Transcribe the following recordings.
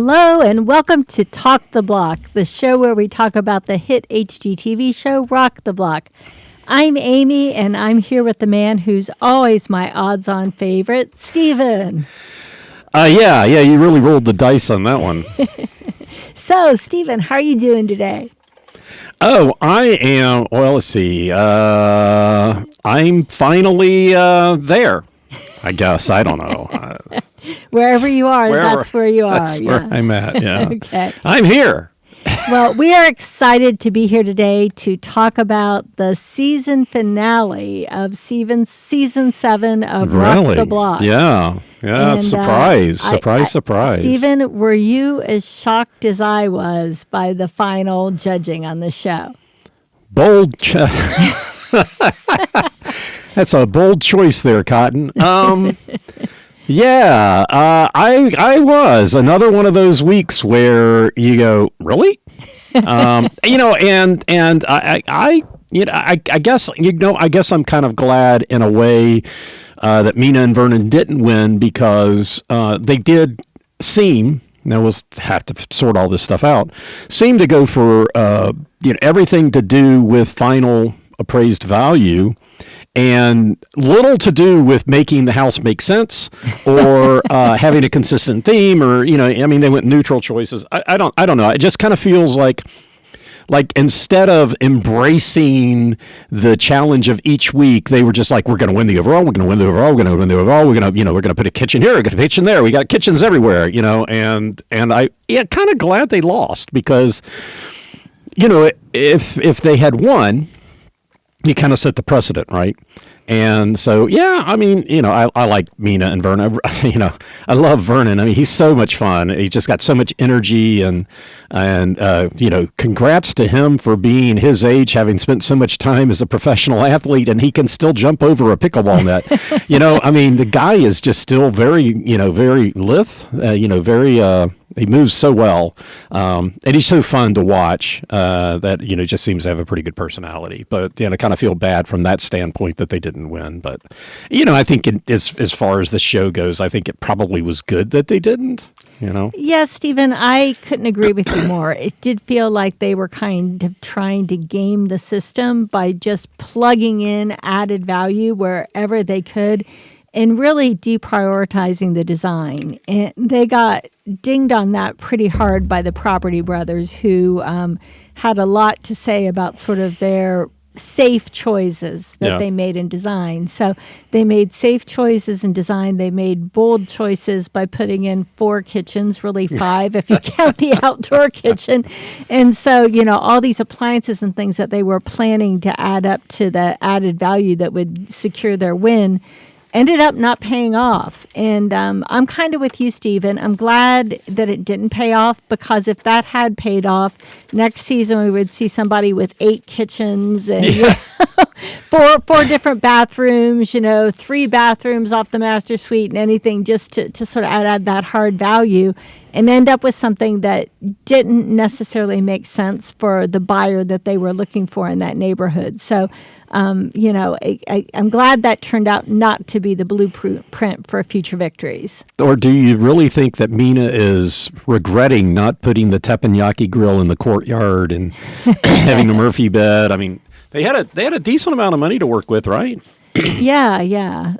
Hello and welcome to Talk the Block, the show where we talk about the hit HGTV show Rock the Block. I'm Amy, and I'm here with the man who's always my odds-on favorite, Stephen. Yeah, you really rolled the dice on that one. So, Stephen, how are you doing today? Oh, I am, well, let's see. I'm finally there, I guess. I don't know. Wherever you are, that's where you are. That's where I'm at, yeah. Okay. I'm here. Well, we are excited to be here today to talk about the season finale of season 7 of Rock the Block. Yeah, and, surprise. Stephen, were you as shocked as I was by the final judging on the show? Bold. That's a bold choice there, Cotton. Yeah, I was. Another one of those weeks where you go, really? I guess I'm kind of glad in a way that Mina and Vernon didn't win because they did seem, now we'll have to sort all this stuff out, seem to go for everything to do with final appraised value, and little to do with making the house make sense or having a consistent theme, or they went neutral choices. I don't know. It just kind of feels like instead of embracing the challenge of each week, they were just like, we're going to win the overall. We're going to win the overall. We're going to win the overall. We're going to put a kitchen here. We're going to put a kitchen there. We got kitchens everywhere. And I kind of glad they lost because if they had won, you kind of set the precedent, right? And so, yeah, I like Mina and Vernon. I love Vernon. He's so much fun. He just got so much energy, and congrats to him for being his age, having spent so much time as a professional athlete, and he can still jump over a pickleball net. The guy is just still very lithe, he moves so well, and he's so fun to watch that just seems to have a pretty good personality. But I kind of feel bad from that standpoint that they didn't win. But I think as far as the show goes, I think it probably was good that they didn't. Yes, Stephen, I couldn't agree with you more. It did feel like they were kind of trying to game the system by just plugging in added value wherever they could, and really deprioritizing the design. And they got dinged on that pretty hard by the Property Brothers, who had a lot to say about sort of their safe choices that they made in design. So they made safe choices in design. They made bold choices by putting in 4 kitchens, really 5 if you count the outdoor kitchen. And so, all these appliances and things that they were planning to add up to the added value that would secure their win ended up not paying off. And I'm kind of with you, Stephen. I'm glad that it didn't pay off, because if that had paid off, next season we would see somebody with 8 kitchens and 4 different bathrooms, 3 bathrooms off the master suite and anything just to sort of add that hard value, and end up with something that didn't necessarily make sense for the buyer that they were looking for in that neighborhood. So, I'm glad that turned out not to be the blueprint for future victories. Or do you really think that Mina is regretting not putting the teppanyaki grill in the courtyard and having the Murphy bed? They had a decent amount of money to work with, right? Yeah.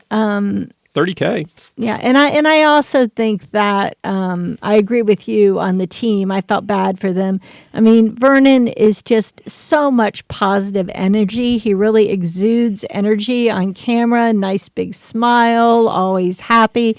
$30K. Yeah, and I also think that I agree with you on the team. I felt bad for them. Vernon is just so much positive energy. He really exudes energy on camera, nice big smile, always happy.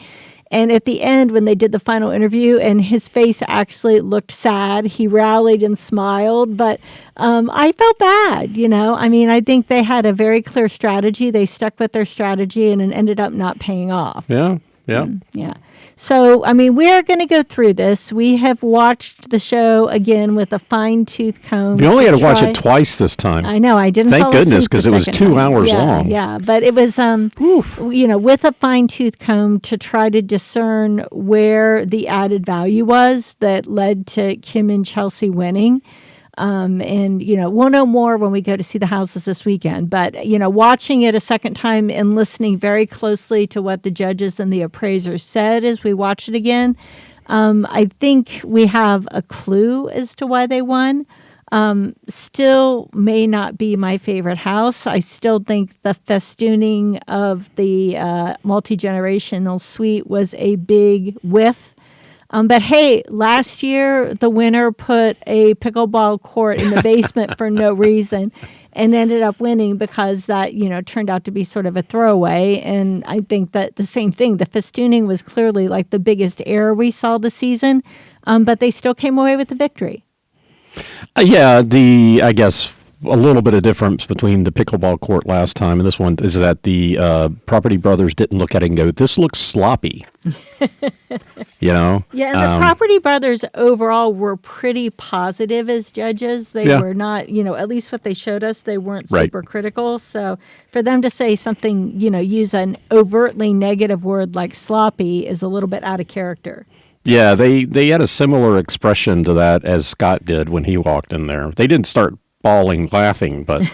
And at the end, when they did the final interview and his face actually looked sad, he rallied and smiled. But I felt bad, I think they had a very clear strategy. They stuck with their strategy, and it ended up not paying off. Yeah. Yeah. So, we're going to go through this. We have watched the show again with a fine-tooth comb. You only had to watch it twice this time. I know. I didn't. Thank goodness, because it was 2 hours long. Yeah, but it was, with a fine-tooth comb to try to discern where the added value was that led to Kim and Chelsea winning. We'll know more when we go to see the houses this weekend. But, watching it a second time and listening very closely to what the judges and the appraisers said as we watch it again, I think we have a clue as to why they won. Still may not be my favorite house. I still think the festooning of the multi-generational suite was a big whiff. But hey, last year the winner put a pickleball court in the basement for no reason and ended up winning because that, turned out to be sort of a throwaway. And I think that the same thing, the festooning was clearly like the biggest error we saw this season, but they still came away with the victory. I guess a little bit of difference between the pickleball court last time and this one is that the Property Brothers didn't look at it and go, this looks sloppy. Yeah, and the Property Brothers overall were pretty positive as judges. They were not, at least what they showed us, they weren't super critical. So for them to say something, use an overtly negative word like sloppy is a little bit out of character. Yeah, they had a similar expression to that as Scott did when he walked in there. They didn't start bawling laughing, but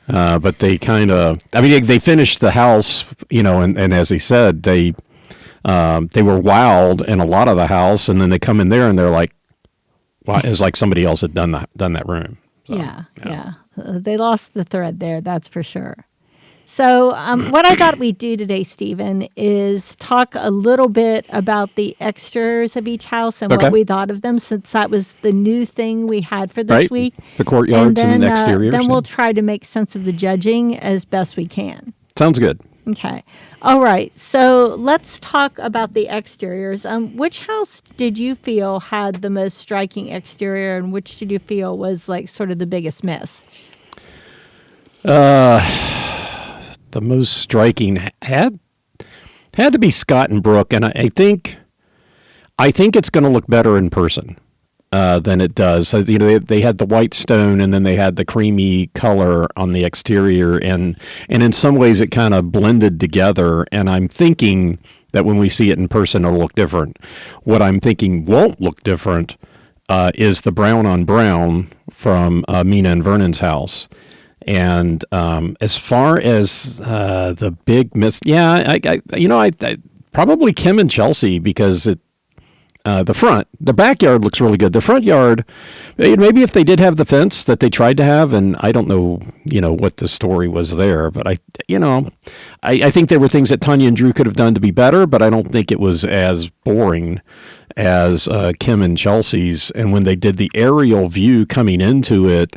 but they kind of, they finished the house, and as he said, they were wowed in a lot of the house, and then they come in there and they're like, wow, it's like somebody else had done that room. So, yeah. They lost the thread there, that's for sure. So what I thought we'd do today, Stephen, is talk a little bit about the exteriors of each house and what we thought of them, since that was the new thing we had for this week. The courtyards and exteriors. Then we'll try to make sense of the judging as best we can. Sounds good. Okay. All right. So let's talk about the exteriors. Which house did you feel had the most striking exterior, and which did you feel was like sort of the biggest miss? The most striking had to be Scott and Brooke, and I think it's going to look better in person than it does. So, they had the white stone, and then they had the creamy color on the exterior, and in some ways it kind of blended together. And I'm thinking that when we see it in person, it'll look different. What I'm thinking won't look different is the brown on brown from Mina and Vernon's house. And as far as the big miss, I probably Kim and Chelsea, because the backyard looks really good. The front yard, maybe if they did have the fence that they tried to have, and I don't know, what the story was there, but I think there were things that Taniya and Drew could have done to be better, but I don't think it was as boring as Kim and Chelsea's. And when they did the aerial view coming into it,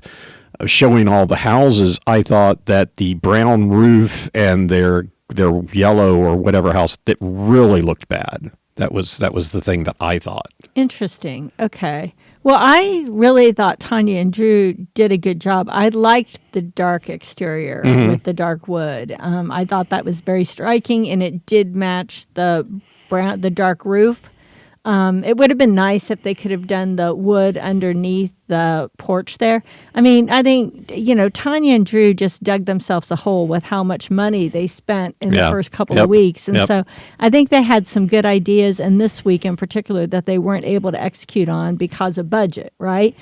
showing all the houses, I thought that the brown roof and their yellow or whatever house, that really looked bad. That was the thing that I thought. Interesting. Okay. Well, I really thought Taniya and Drew did a good job. I liked the dark exterior with the dark wood. I thought that was very striking, and it did match the dark roof. It would have been nice if they could have done the wood underneath the porch there. I think, Taniya and Drew just dug themselves a hole with how much money they spent in the first couple of weeks. And so I think they had some good ideas, and this week in particular, that they weren't able to execute on because of budget, right?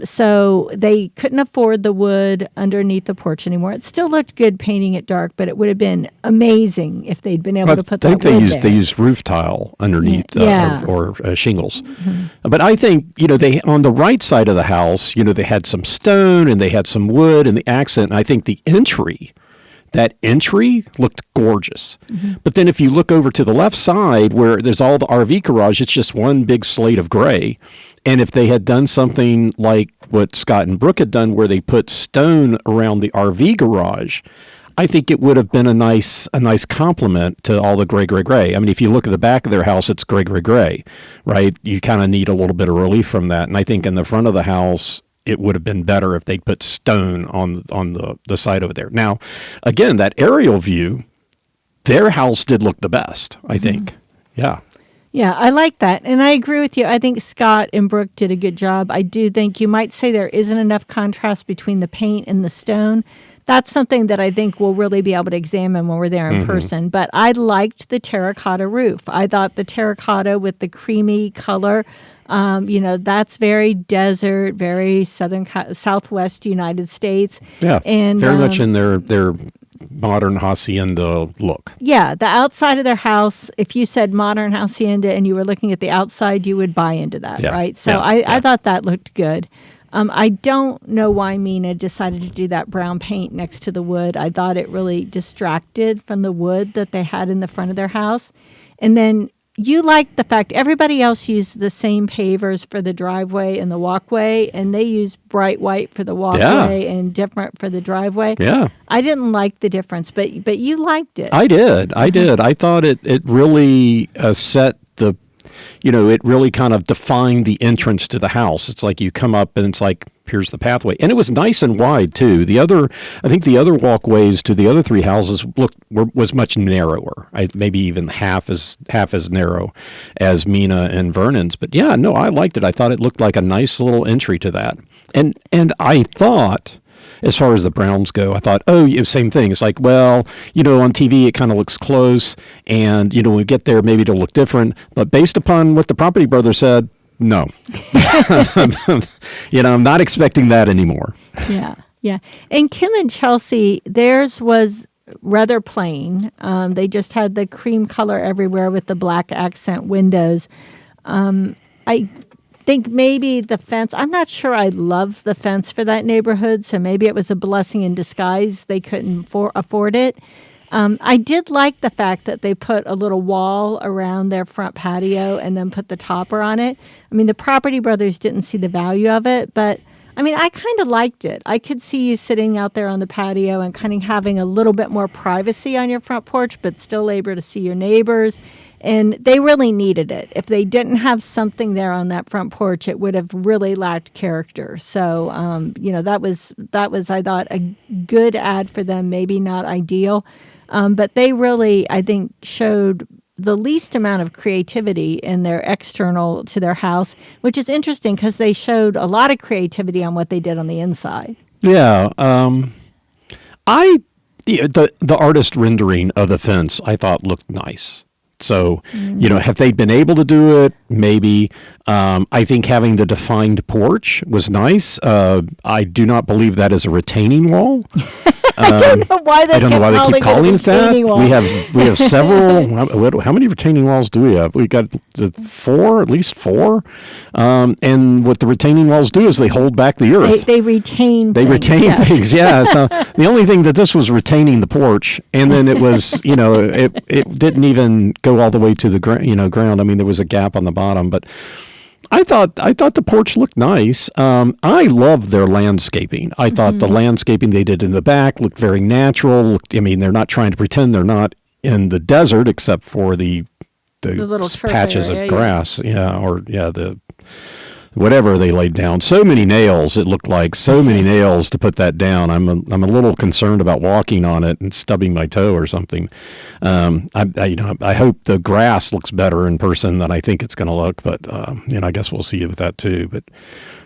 So they couldn't afford the wood underneath the porch anymore. It still looked good painting it dark, but it would have been amazing if they'd been able to put that wood there. They used roof tile underneath or shingles. But I think, they on the right side of the house, they had some stone and they had some wood and the accent. And I think that entry looked gorgeous. But then if you look over to the left side where there's all the RV garage, it's just one big slate of gray. And if they had done something like what Scott and Brooke had done, where they put stone around the RV garage, I think it would have been a nice complement to all the gray. If you look at the back of their house, it's gray, right? You kind of need a little bit of relief from that. And I think in the front of the house, it would have been better if they'd put stone on the side over there. Now, again, that aerial view, their house did look the best, I think. Yeah. Yeah, I like that. And I agree with you. I think Scott and Brooke did a good job. I do think you might say there isn't enough contrast between the paint and the stone. That's something that I think we'll really be able to examine when we're there in person. But I liked the terracotta roof. I thought the terracotta with the creamy color, that's very desert, very southwest United States. Yeah, and very much in their modern hacienda look. Yeah, the outside of their house, if you said modern hacienda and you were looking at the outside, you would buy into that, Yeah, right? So yeah, I thought that looked good. I don't know why Mina decided to do that brown paint next to the wood. I thought it really distracted from the wood that they had in the front of their house. And then you liked the fact everybody else used the same pavers for the driveway and the walkway, and they used bright white for the walkway and different for the driveway. Yeah. I didn't like the difference, but you liked it. I did. I thought it really set the, it really kind of defined the entrance to the house. It's like you come up and it's like, here's the pathway. And it was nice and wide too. I think the other walkways to the other three houses was much narrower. Maybe even half as narrow as Mina and Vernon's. But yeah, no, I liked it. I thought it looked like a nice little entry to that. And I thought, as far as the Browns go, I thought, same thing. It's like, well, on TV it kind of looks close, and when we get there, maybe it'll look different. But based upon what the property brother said, no. I'm not expecting that anymore. Yeah. And Kim and Chelsea, theirs was rather plain. They just had the cream color everywhere with the black accent windows. I think maybe the fence, I'm not sure I love the fence for that neighborhood, so maybe it was a blessing in disguise. They couldn't afford it. I did like the fact that they put a little wall around their front patio and then put the topper on it. I mean, the property brothers didn't see the value of it, but I mean, I kind of liked it. I could see you sitting out there on the patio and kind of having a little bit more privacy on your front porch, but still able to see your neighbors. And they really needed it. If they didn't have something there on that front porch, it would have really lacked character. So, that was, I thought, a good ad for them, maybe not ideal. But they really, I think, showed the least amount of creativity in their external to their house, which is interesting because they showed a lot of creativity on what they did on the inside. Yeah. The artist rendering of the fence, I thought looked nice. So, have they been able to do it? Maybe. I think having the defined porch was nice. I do not believe that is a retaining wall. I don't know why they keep calling it that. Wall. We have several. How many retaining walls do we have? We got at least four. And what the retaining walls do is they hold back the earth. They retain. Things. Yeah. So the only thing that this was retaining the porch, and then it was, it didn't even go all the way to the ground. I mean, there was a gap on the bottom, but I thought the porch looked nice. I loved their landscaping. I thought the landscaping they did in the back looked very natural. They're not trying to pretend they're not in the desert, except for the little patches area, of grass. The whatever they laid down. So many nails. It looked like so many nails to put that down. I'm a little concerned about walking on it and stubbing my toe or something. I hope the grass looks better in person than I think it's going to look. But I guess we'll see with that too. But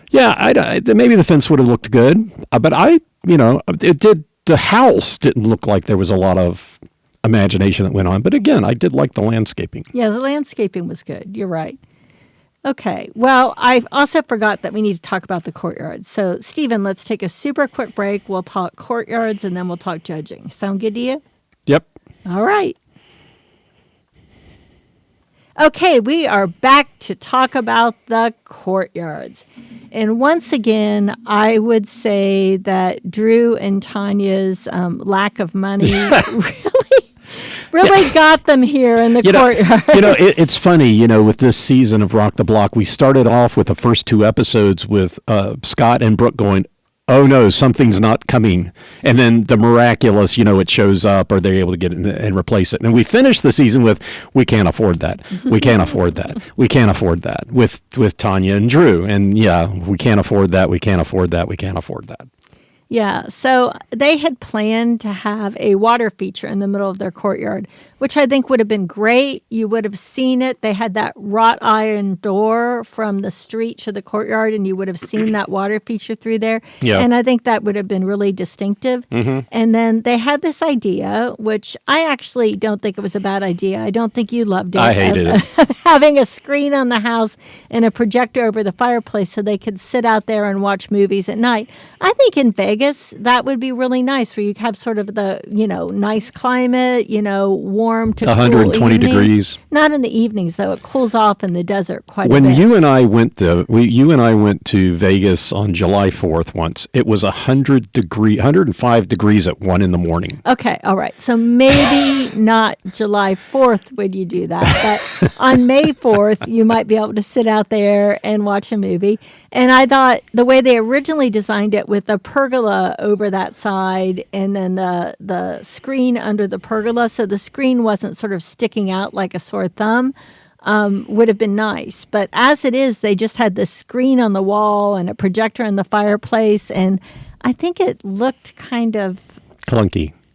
yeah, maybe the fence would have looked good. But it did. The house didn't look like there was a lot of imagination that went on. But again, I did like the landscaping. Yeah, the landscaping was good. You're right. Okay. Well, I also forgot that we need to talk about the courtyard. So, Stephen, let's take a super quick break. We'll talk courtyards and then we'll talk judging. Sound good to you? Yep. All right. Okay, we are back to talk about the courtyards. And once again, I would say that Drew and Tanya's lack of money really got them here in the courtyard. It's funny, with this season of Rock the Block, we started off with the first two episodes with Scott and Brooke going, oh no, something's not coming. And then the miraculous, it shows up, or they're able to get it and replace it. And we finished the season with, we can't afford that. We can't afford that. We can't afford that with Tanya and Drew. And we can't afford that. We can't afford that. We can't afford that. Yeah, so they had planned to have a water feature in the middle of their courtyard, which I think would have been great. You would have seen it. They had that wrought iron door from the street to the courtyard, and you would have seen that water feature through there. Yeah. And I think that would have been really distinctive. And then they had this idea, which I actually don't think it was a bad idea. I don't think you loved it. I hated it. Having a screen on the house and a projector over the fireplace so they could sit out there and watch movies at night. I think in Vegas, that would be really nice, where you have sort of the, nice climate, warm to 120 cool evenings. degrees. Not in the evenings, though. It cools off in the desert quite a bit. When you and I went to Vegas on July 4th once, it was 105 degrees at 1 in the morning. Okay, all right. So maybe not July 4th would you do that, but on May 4th, you might be able to sit out there and watch a movie. And I thought the way they originally designed it with the pergola over that side and then the screen under the pergola, so the screen wasn't sort of sticking out like a sore thumb, would have been nice. But as it is, they just had this screen on the wall and a projector in the fireplace, and I think it looked kind of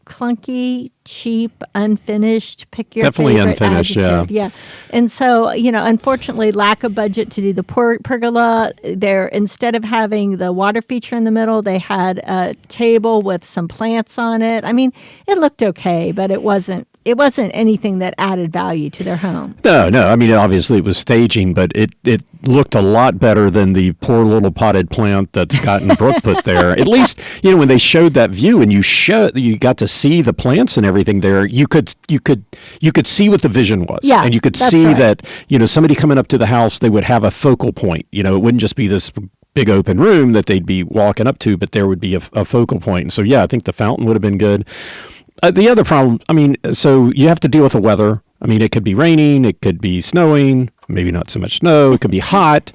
clunky, cheap, unfinished. Pick your Definitely favorite unfinished, adjective. Yeah. And so, unfortunately, lack of budget to do the pergola. There, instead of having the water feature in the middle, they had a table with some plants on it. I mean, it looked okay, but it wasn't anything that added value to their home. No. I mean, obviously it was staging, but it looked a lot better than the poor little potted plant that Scott and Brooke put there. At least, when they showed that view and you got to see the plants and everything there, you could see what the vision was. Yeah, and you could see that, somebody coming up to the house, they would have a focal point. It wouldn't just be this big open room that they'd be walking up to, but there would be a focal point. And so, yeah, I think the fountain would have been good. The other problem, so you have to deal with the weather. It could be raining, it could be snowing, maybe not so much snow, it could be hot.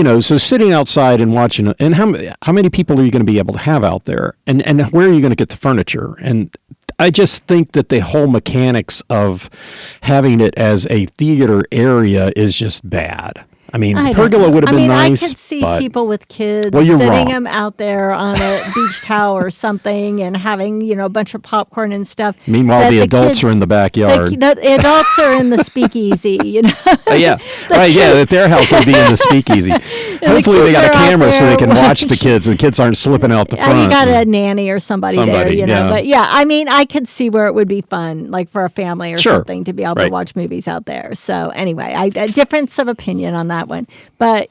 So sitting outside and watching, and how many people are you going to be able to have out there? And where are you going to get the furniture? And I just think that the whole mechanics of having it as a theater area is just bad. The pergola would have been nice. I could see people with kids sitting them out there on a beach towel or something and having, a bunch of popcorn and stuff. Meanwhile, the adults are in the backyard. The adults are in the speakeasy, Yeah, right, at their house they'll be in the speakeasy. Hopefully they got a camera so they can watch the kids and the kids aren't slipping out the front. You got a nanny or somebody there, Yeah. But I could see where it would be fun, like for a family or something, to be able to watch movies out there. So anyway, a difference of opinion on that one. But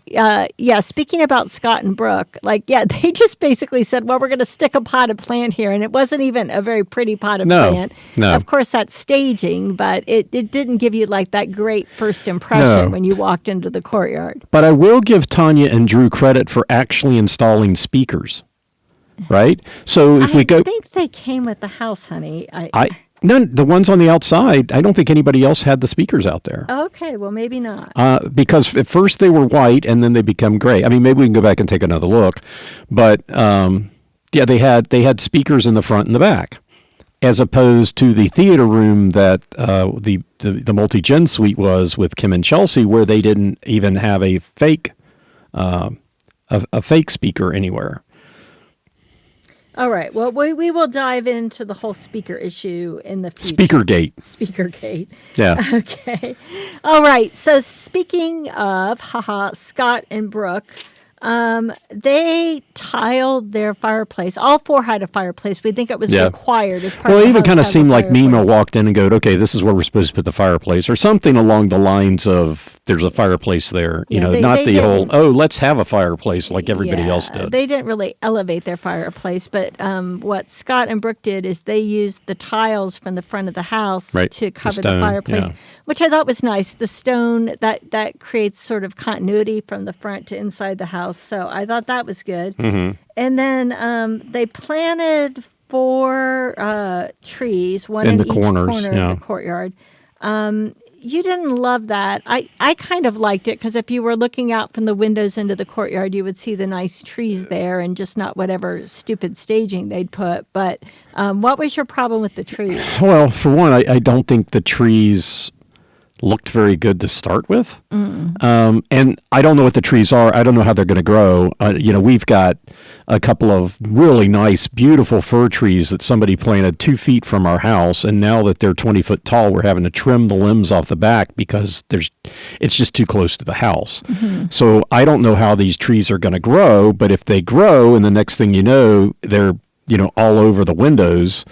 speaking about Scott and Brooke, they just basically said, well, we're going to stick a potted plant here. And it wasn't even a very pretty potted plant. No. Of course, that's staging, but it didn't give you that great first impression when you walked into the courtyard. But I will give Taniya and Drew credit for actually installing speakers, right? So if we go... I think they came with the house, honey. None. The ones on the outside, I don't think anybody else had the speakers out there. Okay, well, maybe not. Because at first they were white and then they become gray. Maybe we can go back and take another look. But they had speakers in the front and the back, as opposed to the theater room that the multi-gen suite was with Kim and Chelsea, where they didn't even have a fake speaker anywhere. All right. Well, we will dive into the whole speaker issue in the future. Speakergate. Yeah. Okay. All right. So speaking of, Scott and Brooke, they tiled their fireplace. All four had a fireplace. We think it was required as part of the Well, it even kind of seemed like fireplace. Mina walked in and go, okay, this is where we're supposed to put the fireplace, or something along the lines of, there's a fireplace there. Let's have a fireplace like everybody else did. They didn't really elevate their fireplace, but what Scott and Brooke did is they used the tiles from the front of the house to cover the fireplace, which I thought was nice. The stone, that creates sort of continuity from the front to inside the house. So I thought that was good. Mm-hmm. And then they planted 4 trees, one in each corner of the courtyard. You didn't love that. I kind of liked it because if you were looking out from the windows into the courtyard, you would see the nice trees there and just not whatever stupid staging they'd put. But what was your problem with the trees? Well, for one, I don't think the trees looked very good to start with. And I don't know what the trees are. I don't know how they're going to grow. We've got a couple of really nice, beautiful fir trees that somebody planted 2 feet from our house. And now that they're 20 foot tall, we're having to trim the limbs off the back because it's just too close to the house. So I don't know how these trees are going to grow, but if they grow and the next thing you know, they're, all over the windows,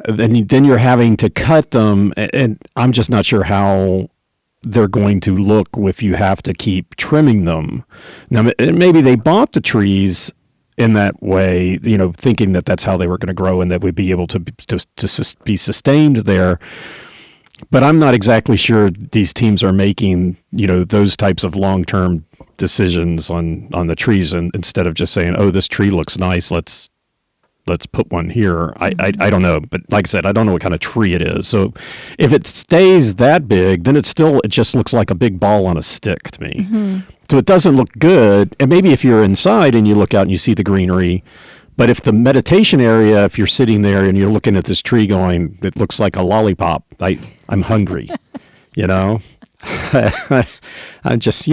then you're having to cut them, and I'm just not sure how they're going to look if you have to keep trimming them. Now, maybe they bought the trees in that way, thinking that that's how they were going to grow and that we'd be able to be sustained there. But I'm not exactly sure these teams are making, those types of long-term decisions on the trees, and instead of just saying, oh, this tree looks nice, let's put one here. I don't know. But like I said, I don't know what kind of tree it is. So if it stays that big, then it just looks like a big ball on a stick to me. So it doesn't look good. And maybe if you're inside and you look out and you see the greenery, but if the meditation area, if you're sitting there and you're looking at this tree going, it looks like a lollipop, I'm hungry, I'm just,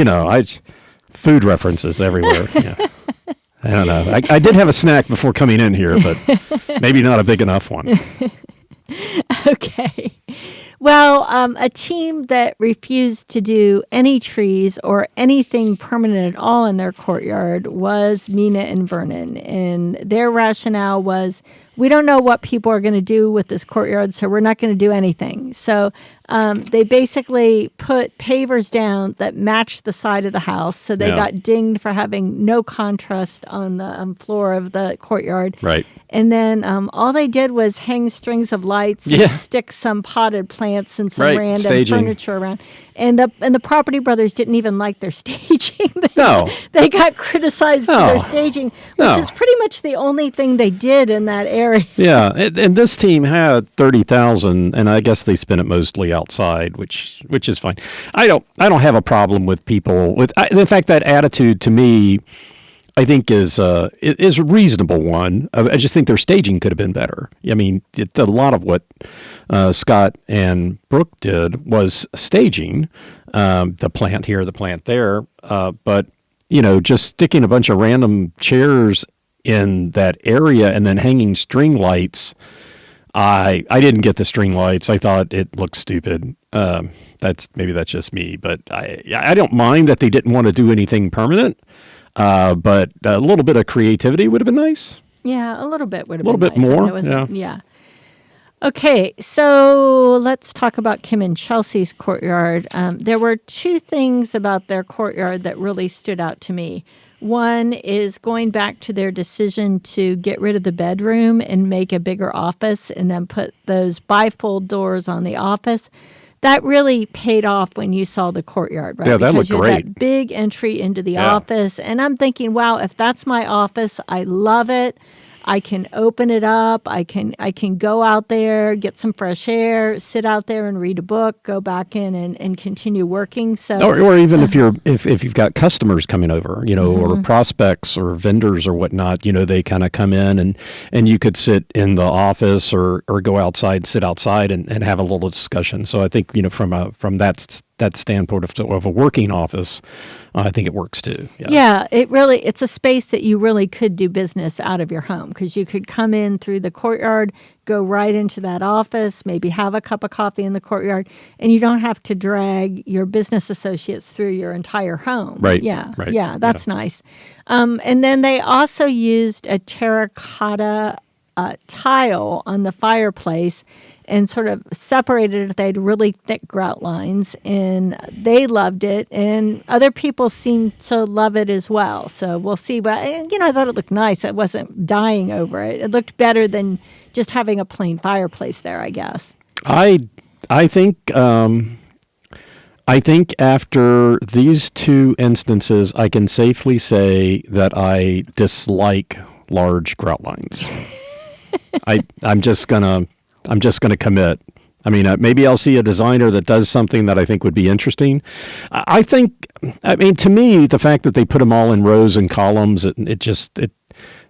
food references everywhere. Yeah. I don't know. I did have a snack before coming in here, but maybe not a big enough one. Okay. Well, a team that refused to do any trees or anything permanent at all in their courtyard was Mina and Vernon. And their rationale was, we don't know what people are going to do with this courtyard, so we're not going to do anything. So they basically put pavers down that matched the side of the house. So they got dinged for having no contrast on the floor of the courtyard. Right. And then all they did was hang strings of lights and stick some potted plants and some random furniture around. And the Property Brothers didn't even like their staging. They got criticized for their staging, which is pretty much the only thing they did in that area. Yeah, and this team had 30,000, and I guess they spent it mostly outside, which is fine. I don't have a problem with people with. In fact, that attitude to me, I think is a reasonable one. I just think their staging could have been better. I mean, a lot of what Scott and Brooke did was staging, the plant here, the plant there. But, just sticking a bunch of random chairs in that area and then hanging string lights, I didn't get the string lights. I thought it looked stupid. That's just me, but I don't mind that they didn't want to do anything permanent. But a little bit of creativity would have been nice. Yeah, a little bit would have been nice. A little bit more. Yeah. Okay, so let's talk about Kim and Chelsea's courtyard. There were two things about their courtyard that really stood out to me. One is going back to their decision to get rid of the bedroom and make a bigger office and then put those bifold doors on the office. That really paid off when you saw the courtyard, right? Yeah, that looked great. That big entry into the office. And I'm thinking, wow, if that's my office, I love it. I can open it up. I can go out there, get some fresh air, sit out there and read a book, go back in and continue working. So, or even if you've got customers coming over, or prospects or vendors or whatnot, they kind of come in and you could sit in the office or go outside, sit outside and have a little discussion. So I think, from that standpoint of a working office, I think it works too. Yeah, it's a space that you really could do business out of your home because you could come in through the courtyard, go right into that office, maybe have a cup of coffee in the courtyard, and you don't have to drag your business associates through your entire home. Right. Yeah. Right. Yeah, that's nice. And then they also used a terracotta tile on the fireplace and sort of separated it. They had really thick grout lines, and they loved it, and other people seemed to love it as well. So we'll see. But, I thought it looked nice. I wasn't dying over it. It looked better than just having a plain fireplace there, I guess. I think after these two instances, I can safely say that I dislike large grout lines. I'm just gonna commit. I mean, maybe I'll see a designer that does something that I think would be interesting. To me, the fact that they put them all in rows and columns,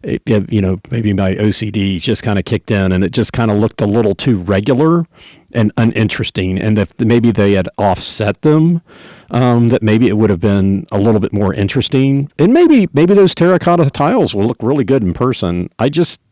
maybe my OCD just kind of kicked in, and it just kind of looked a little too regular and uninteresting. And if maybe they had offset them, that maybe it would have been a little bit more interesting. And maybe those terracotta tiles will look really good in person.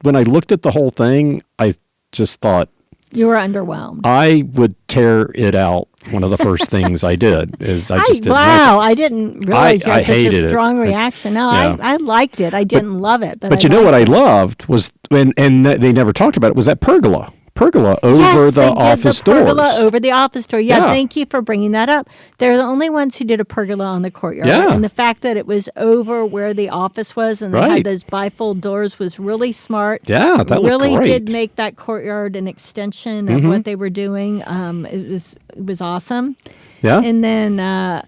When I looked at the whole thing, I just thought, you were underwhelmed. I would tear it out. One of the first things I did is I just didn't wow, like it. I didn't realize you had such a strong reaction. No, Yeah. I liked it. I didn't love it. But you know what I loved was, and they never talked about it, was that pergola over the office doors. Pergola over the office door. Yeah, Yeah. thank you for bringing that up. They're the only ones who did a pergola on the courtyard. Yeah. And the fact that it was over where the office was and they Right. had those bifold doors was really smart. Yeah, that looked really great. did make that courtyard an extension of what they were doing. It was awesome. Yeah. And then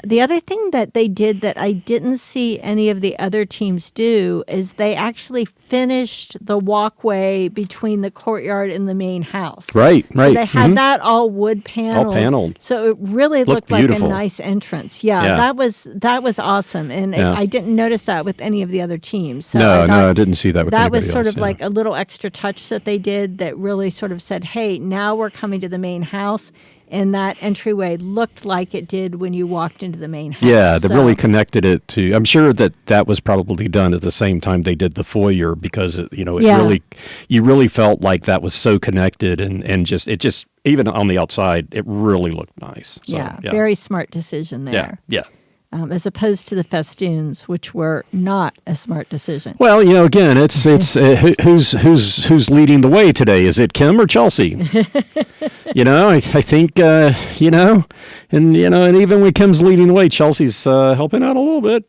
the other thing that they did that I didn't see any of the other teams do is they actually finished the walkway between the courtyard and the main house. Right. So they had that all wood paneled. All paneled. So it really looked like beautiful. a nice entrance. Yeah, Yeah. that was awesome. And I didn't notice that with any of the other teams. So No, I didn't see that with that anybody was sort else, of like a little extra touch that they did that really sort of said, hey, now we're coming to the main house. And that entryway looked like it did when you walked into the main house. Yeah, they really connected it to. I'm sure that was probably done at the same time they did the foyer, because you really felt like that was so connected, and just even on the outside it really looked nice. So, very smart decision there. Yeah. As opposed to the festoons, which were not a smart decision. Well, again, it's who's leading the way today? Is it Kim or Chelsea? I think and even when Kim's leading the way, Chelsea's helping out a little bit.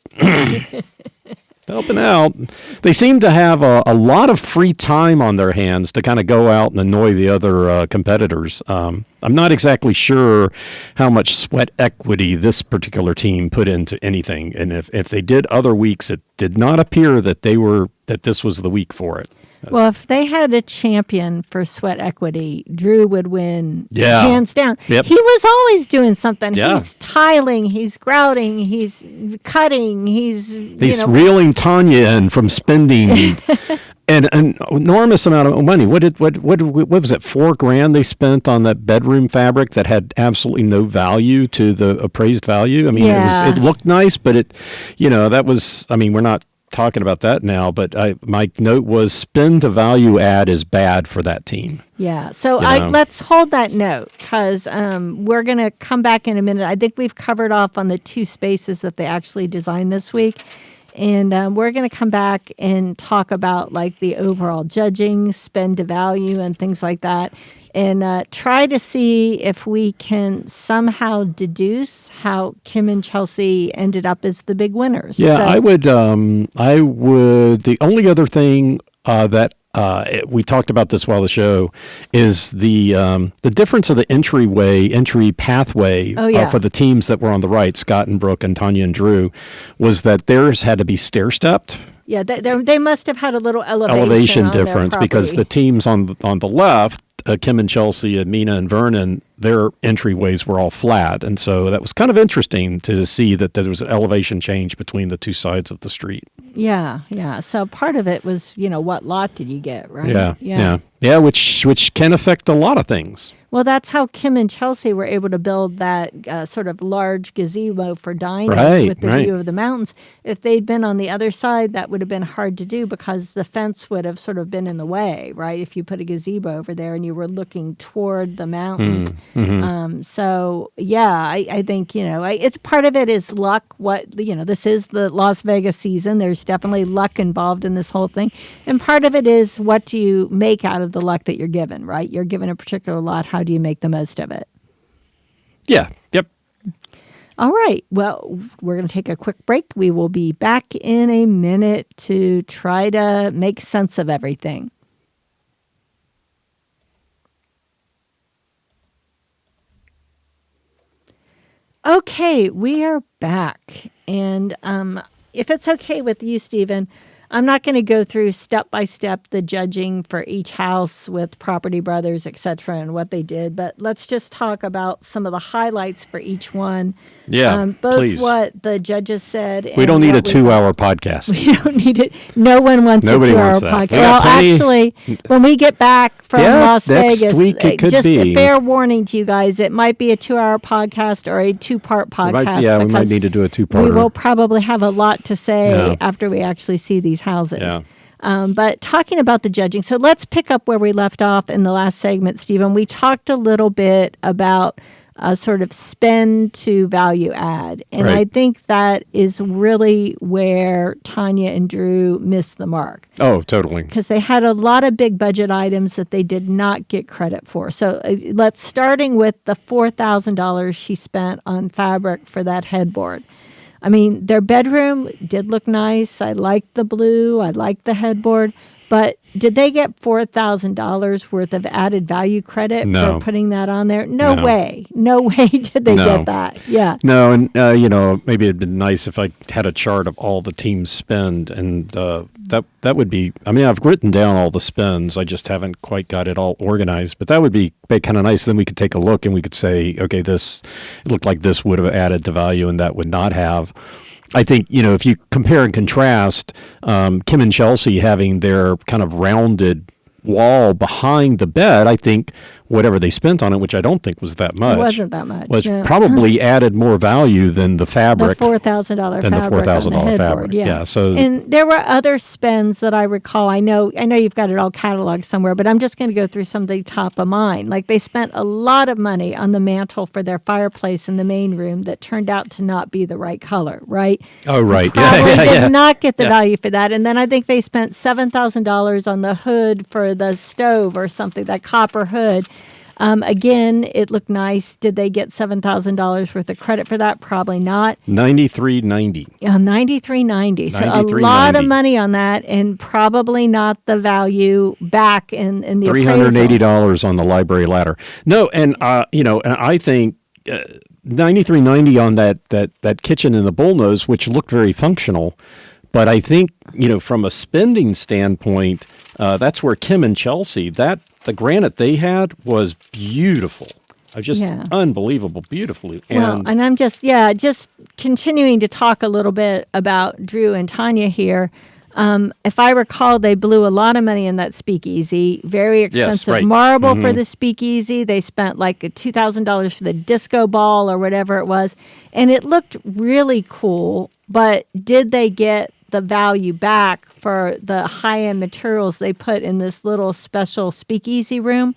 Helping out. They seem to have a lot of free time on their hands to kind of go out and annoy the other competitors. I'm not exactly sure how much sweat equity this particular team put into anything. And if they did other weeks, it did not appear that this was the week for it. Well, if they had a champion for sweat equity, Drew would win hands down. Yep. He was always doing something. Yeah. He's tiling, he's grouting, he's cutting, he's reeling Taniya in from spending an enormous amount of money. What was it? $4,000 they spent on that bedroom fabric that had absolutely no value to the appraised value. I mean, it looked nice, but that was. I mean, we're not talking about that now, but my note was spend to value add is bad for that team. Yeah, so let's hold that note, because we're going to come back in a minute. I think we've covered off on the 2 spaces that they actually designed this week, and we're going to come back and talk about like the overall judging, spend to value, and things like that, and try to see if we can somehow deduce how Kim and Chelsea ended up as the big winners. Yeah, so, I would. The only other thing that we talked about this while the show is the difference of the entry pathway for the teams that were on the right, Scott and Brooke and Taniya and Drew, was that theirs had to be stair-stepped. Yeah, they must have had a little elevation difference, because the teams on the left, Kim and Chelsea and Mina and Vernon, their entryways were all flat. And so that was kind of interesting to see that there was an elevation change between the 2 sides of the street. Yeah. So part of it was, what lot did you get, right? Yeah, which can affect a lot of things. Well, that's how Kim and Chelsea were able to build that sort of large gazebo for dining with the view of the mountains. If they'd been on the other side, that would have been hard to do, because the fence would have sort of been in the way, right? If you put a gazebo over there and you were looking toward the mountains. I think, it's part of it is luck. This is the Las Vegas season. There's definitely luck involved in this whole thing. And part of it is, what do you make out of the luck that you're given, right? You're given a particular lot. How do you make the most of it? Yeah. Yep. All right. Well, we're going to take a quick break. We will be back in a minute to try to make sense of everything. Okay, we are back. And if it's okay with you, Stephen, I'm not going to go through step by step the judging for each house with Property Brothers, et cetera, and what they did, but let's just talk about some of the highlights for each one. Yeah, both please. What the judges said. We don't need a 2-hour podcast. We don't need it. No one wants Nobody a 2-hour wants that. podcast. We Well, got plenty. actually, when we get back from Las next Vegas, week it could just be. a fair warning to you guys, it might be a 2-hour podcast or a 2-part podcast. We might need to do a 2-parter. We will probably have a lot to say Yeah. after we actually see these houses. Yeah. But talking about the judging, so let's pick up where we left off in the last segment, Stephen. We talked a little bit about sort of spend to value add. And Right. I think that is really where Taniya and Drew missed the mark. Oh, totally. Because they had a lot of big budget items that they did not get credit for. So starting with the $4,000 she spent on fabric for that headboard. I mean, their bedroom did look nice. I liked the blue. I liked the headboard. But did they get $4,000 worth of added value credit No. for putting that on there? No No. way. No way did they get that. Yeah. No, and maybe it'd been nice if I had a chart of all the teams spend, and that would be. I mean, I've written down all the spends. I just haven't quite got it all organized. But that would be kind of nice. Then we could take a look and we could say, okay, it looked like this would have added to value, and that would not have. I think, if you compare and contrast Kim and Chelsea having their kind of rounded wall behind the bed, I think whatever they spent on it, which I don't think was that much. It wasn't that much. Was no. probably added more value than the fabric. The $4,000 than the fabric on the $4,000 headboard. fabric. Yeah. So and there were other spends that I recall. I know you've got it all cataloged somewhere, but I'm just going to go through some of the top of mind. Like they spent a lot of money on the mantle for their fireplace in the main room that turned out to not be the right color, right? Oh, right. Probably Yeah. did not get the value for that. And then I think they spent $7,000 on the hood for the stove or something, that copper hood. Again, it looked nice. Did they get $7,000 worth of credit for that? Probably not. $93.90. Yeah, $93.90. So a lot of money on that, and probably not the value back in the $380 appraisal. on the library ladder. No, and and I think $93.90 on that kitchen in the bullnose, which looked very functional. But I think from a spending standpoint, that's where Kim and Chelsea, the granite they had was beautiful. Just unbelievable, beautifully. And I'm just continuing to talk a little bit about Drew and Taniya here. If I recall, they blew a lot of money in that speakeasy. Very expensive marble for the speakeasy. They spent like $2,000 for the disco ball or whatever it was. And it looked really cool, but did they get the value back for the high-end materials they put in this little special speakeasy room?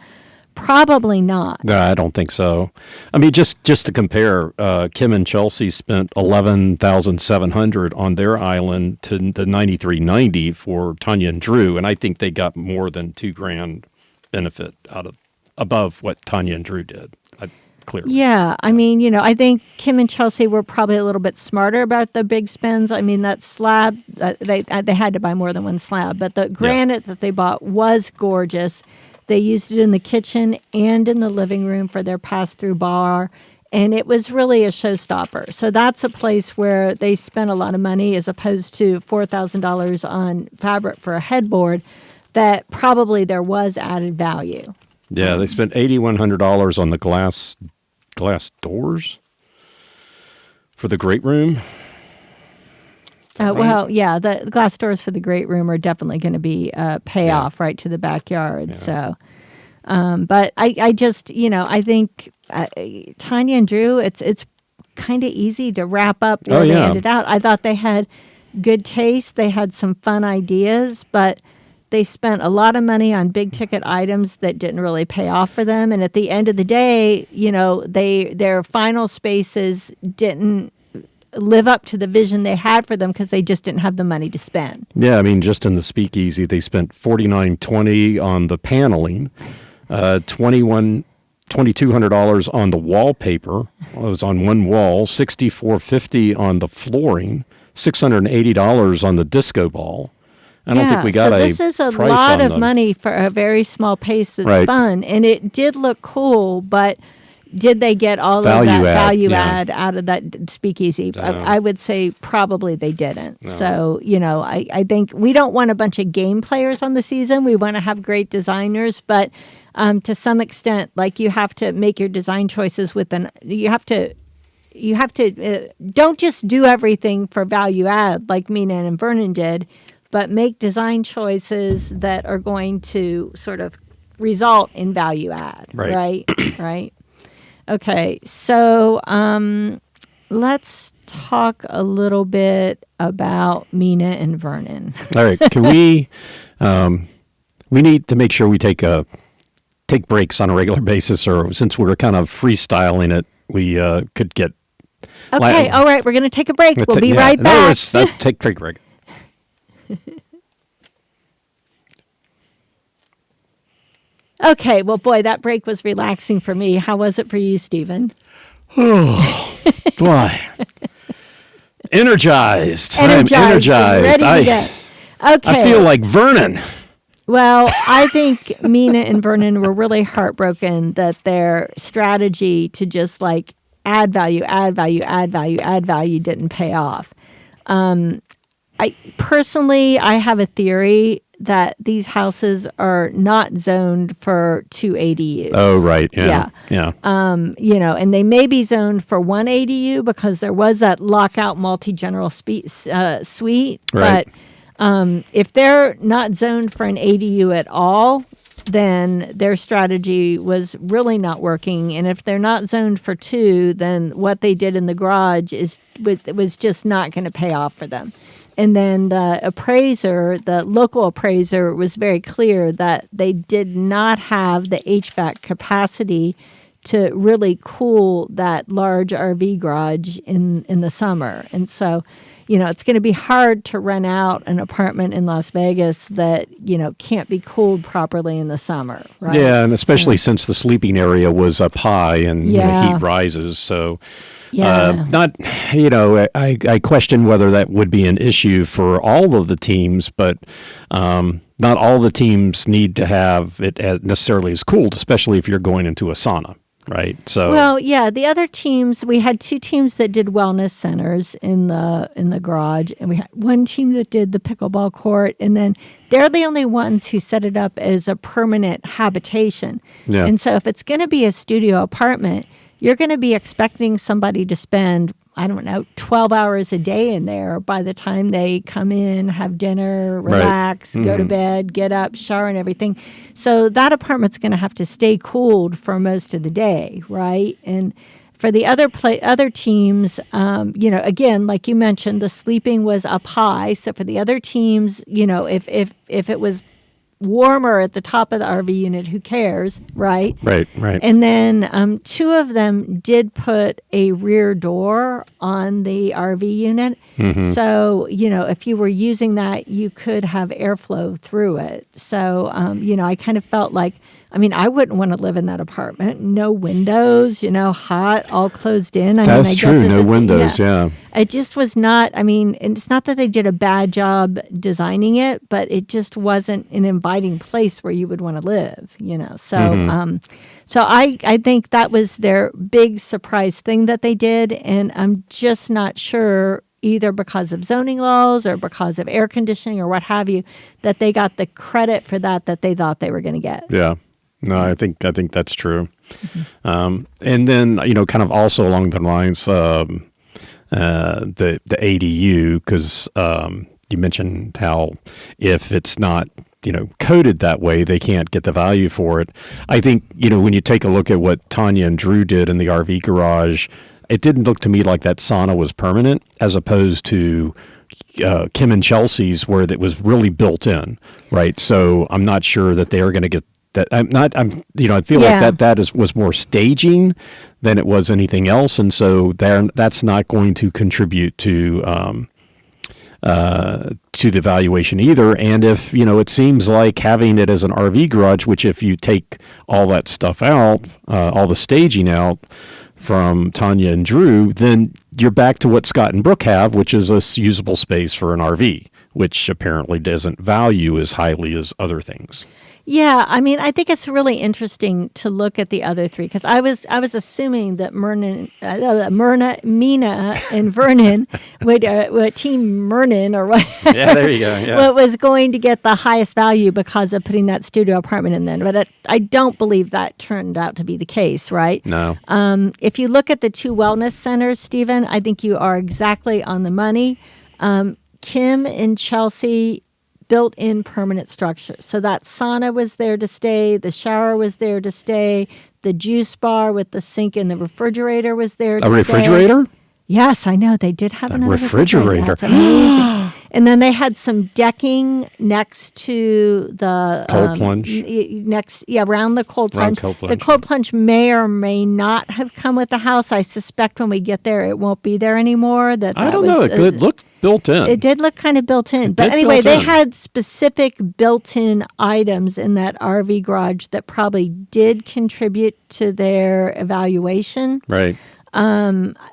Probably not. No, I don't think so. I mean, just to compare, Kim and Chelsea spent $11,700 on their island to the $93.90 for Taniya and Drew, and I think they got more than $2,000 benefit above what Taniya and Drew did. Clearly. Yeah, I mean, I think Kim and Chelsea were probably a little bit smarter about the big spends. I mean, that slab, they had to buy more than one slab, but the granite that they bought was gorgeous. They used it in the kitchen and in the living room for their pass-through bar, and it was really a showstopper. So that's a place where they spent a lot of money as opposed to $4,000 on fabric for a headboard that probably there was added value. Yeah, they spent $8,100 on the glass doors for the great room. The glass doors for the great room are definitely going to be payoff right to the backyard. Yeah. So, but I just, I think Taniya and Drew, it's kind of easy to wrap up where they ended out. I thought they had good taste. They had some fun ideas, but they spent a lot of money on big ticket items that didn't really pay off for them. And at the end of the day, their final spaces didn't live up to the vision they had for them because they just didn't have the money to spend. Yeah, I mean, just in the speakeasy, they spent $49.20 on the paneling, $2,200 on the wallpaper. It was on one wall, $64.50 on the flooring, $680 on the disco ball. I don't think we got a price on them. So this is a lot of money for a very small piece that's fun, and it did look cool, but did they get all Value of that add, value yeah. add out of that speakeasy? I would say probably they didn't. No. So, I think we don't want a bunch of game players on the season. We want to have great designers, but to some extent, like, you have to make your design choices you have to don't just do everything for value add like Mina and Vernon did, but make design choices that are going to sort of result in value add. Right. Right. Okay. So let's talk a little bit about Mina and Vernon. All right. Can we? We need to make sure we take breaks on a regular basis, or since we're kind of freestyling it, we could get. Okay. All right. We're going to take a break. We'll be right back. No, let's take a break. Okay. Well, boy, that break was relaxing for me. How was it for you, Stephen? Oh, boy. Energized. I'm Ready energized. to go. Okay. I feel like Vernon. Well, I think Mina and Vernon were really heartbroken that their strategy to just like add value didn't pay off. I have a theory that these houses are not zoned for 2 ADUs. Oh, right. Yeah. And they may be zoned for 1 ADU because there was that lockout multi-general suite. Right. But if they're not zoned for an ADU at all, then their strategy was really not working. And if they're not zoned for 2, then what they did in the garage was just not going to pay off for them. And then the local appraiser was very clear that they did not have the HVAC capacity to really cool that large RV garage in the summer. And so, it's going to be hard to rent out an apartment in Las Vegas that, can't be cooled properly in the summer, right? Yeah, and especially since the sleeping area was up high and heat rises. So, I question whether that would be an issue for all of the teams, but not all the teams need to have it necessarily as cooled, especially if you're going into a sauna. Right. So the other teams, we had 2 teams that did wellness centers in the garage, and we had one team that did the pickleball court, and then they're the only ones who set it up as a permanent habitation. Yeah. And so if it's going to be a studio apartment, you're going to be expecting somebody to spend, 12 hours a day in there by the time they come in, have dinner, relax, go to bed, get up, shower and everything. So that apartment's going to have to stay cooled for most of the day, right? And for the other teams, again, like you mentioned, the sleeping was up high. So for the other teams, if it was warmer at the top of the RV unit, who cares, right? Right. And then 2 of them did put a rear door on the RV unit. Mm-hmm. So, if you were using that, you could have airflow through it. So, I kind of felt like, I wouldn't want to live in that apartment. No windows, hot, all closed in. That's true. No windows, yeah. It just was not, it's not that they did a bad job designing it, but it just wasn't an inviting place where you would want to live, So, so I think that was their big surprise thing that they did. And I'm just not sure, either because of zoning laws or because of air conditioning or what have you, that they got the credit for that they thought they were going to get. Yeah. No, I think that's true. Mm-hmm. And then, kind of also along the lines, the ADU, because you mentioned how if it's not, coded that way, they can't get the value for it. I think, when you take a look at what Taniya and Drew did in the RV garage, it didn't look to me like that sauna was permanent, as opposed to Kim and Chelsea's, where it was really built in, right? So I'm not sure that they are going to get that. I feel like that was more staging than it was anything else, and so that's not going to contribute to the valuation either. And if it seems like having it as an RV garage, which if you take all that stuff out, all the staging out from Taniya and Drew, then you're back to what Scott and Brooke have, which is a usable space for an RV, which apparently doesn't value as highly as other things. Yeah, I mean, I think it's really interesting to look at the other three because I was assuming that Mina, and Vernon would Team Vernon or what? Yeah, there you go. Yeah. What was going to get the highest value because of putting that studio apartment in there. But I don't believe that turned out to be the case, right? No. If you look at the two wellness centers, Stephen, I think you are exactly on the money. Kim and Chelsea built-in permanent structure. So that sauna was there to stay, the shower was there to stay, the juice bar with the sink and the refrigerator was there to stay. A refrigerator? Yes, I know. They did have another refrigerator. That's amazing. And then they had some decking next to the cold plunge. Around the cold plunge. The cold plunge may or may not have come with the house. I suspect when we get there, it won't be there anymore. I don't know. It did look built in. It did look kind of built in. But anyway, they had specific built-in items in that RV garage that probably did contribute to their evaluation. Right.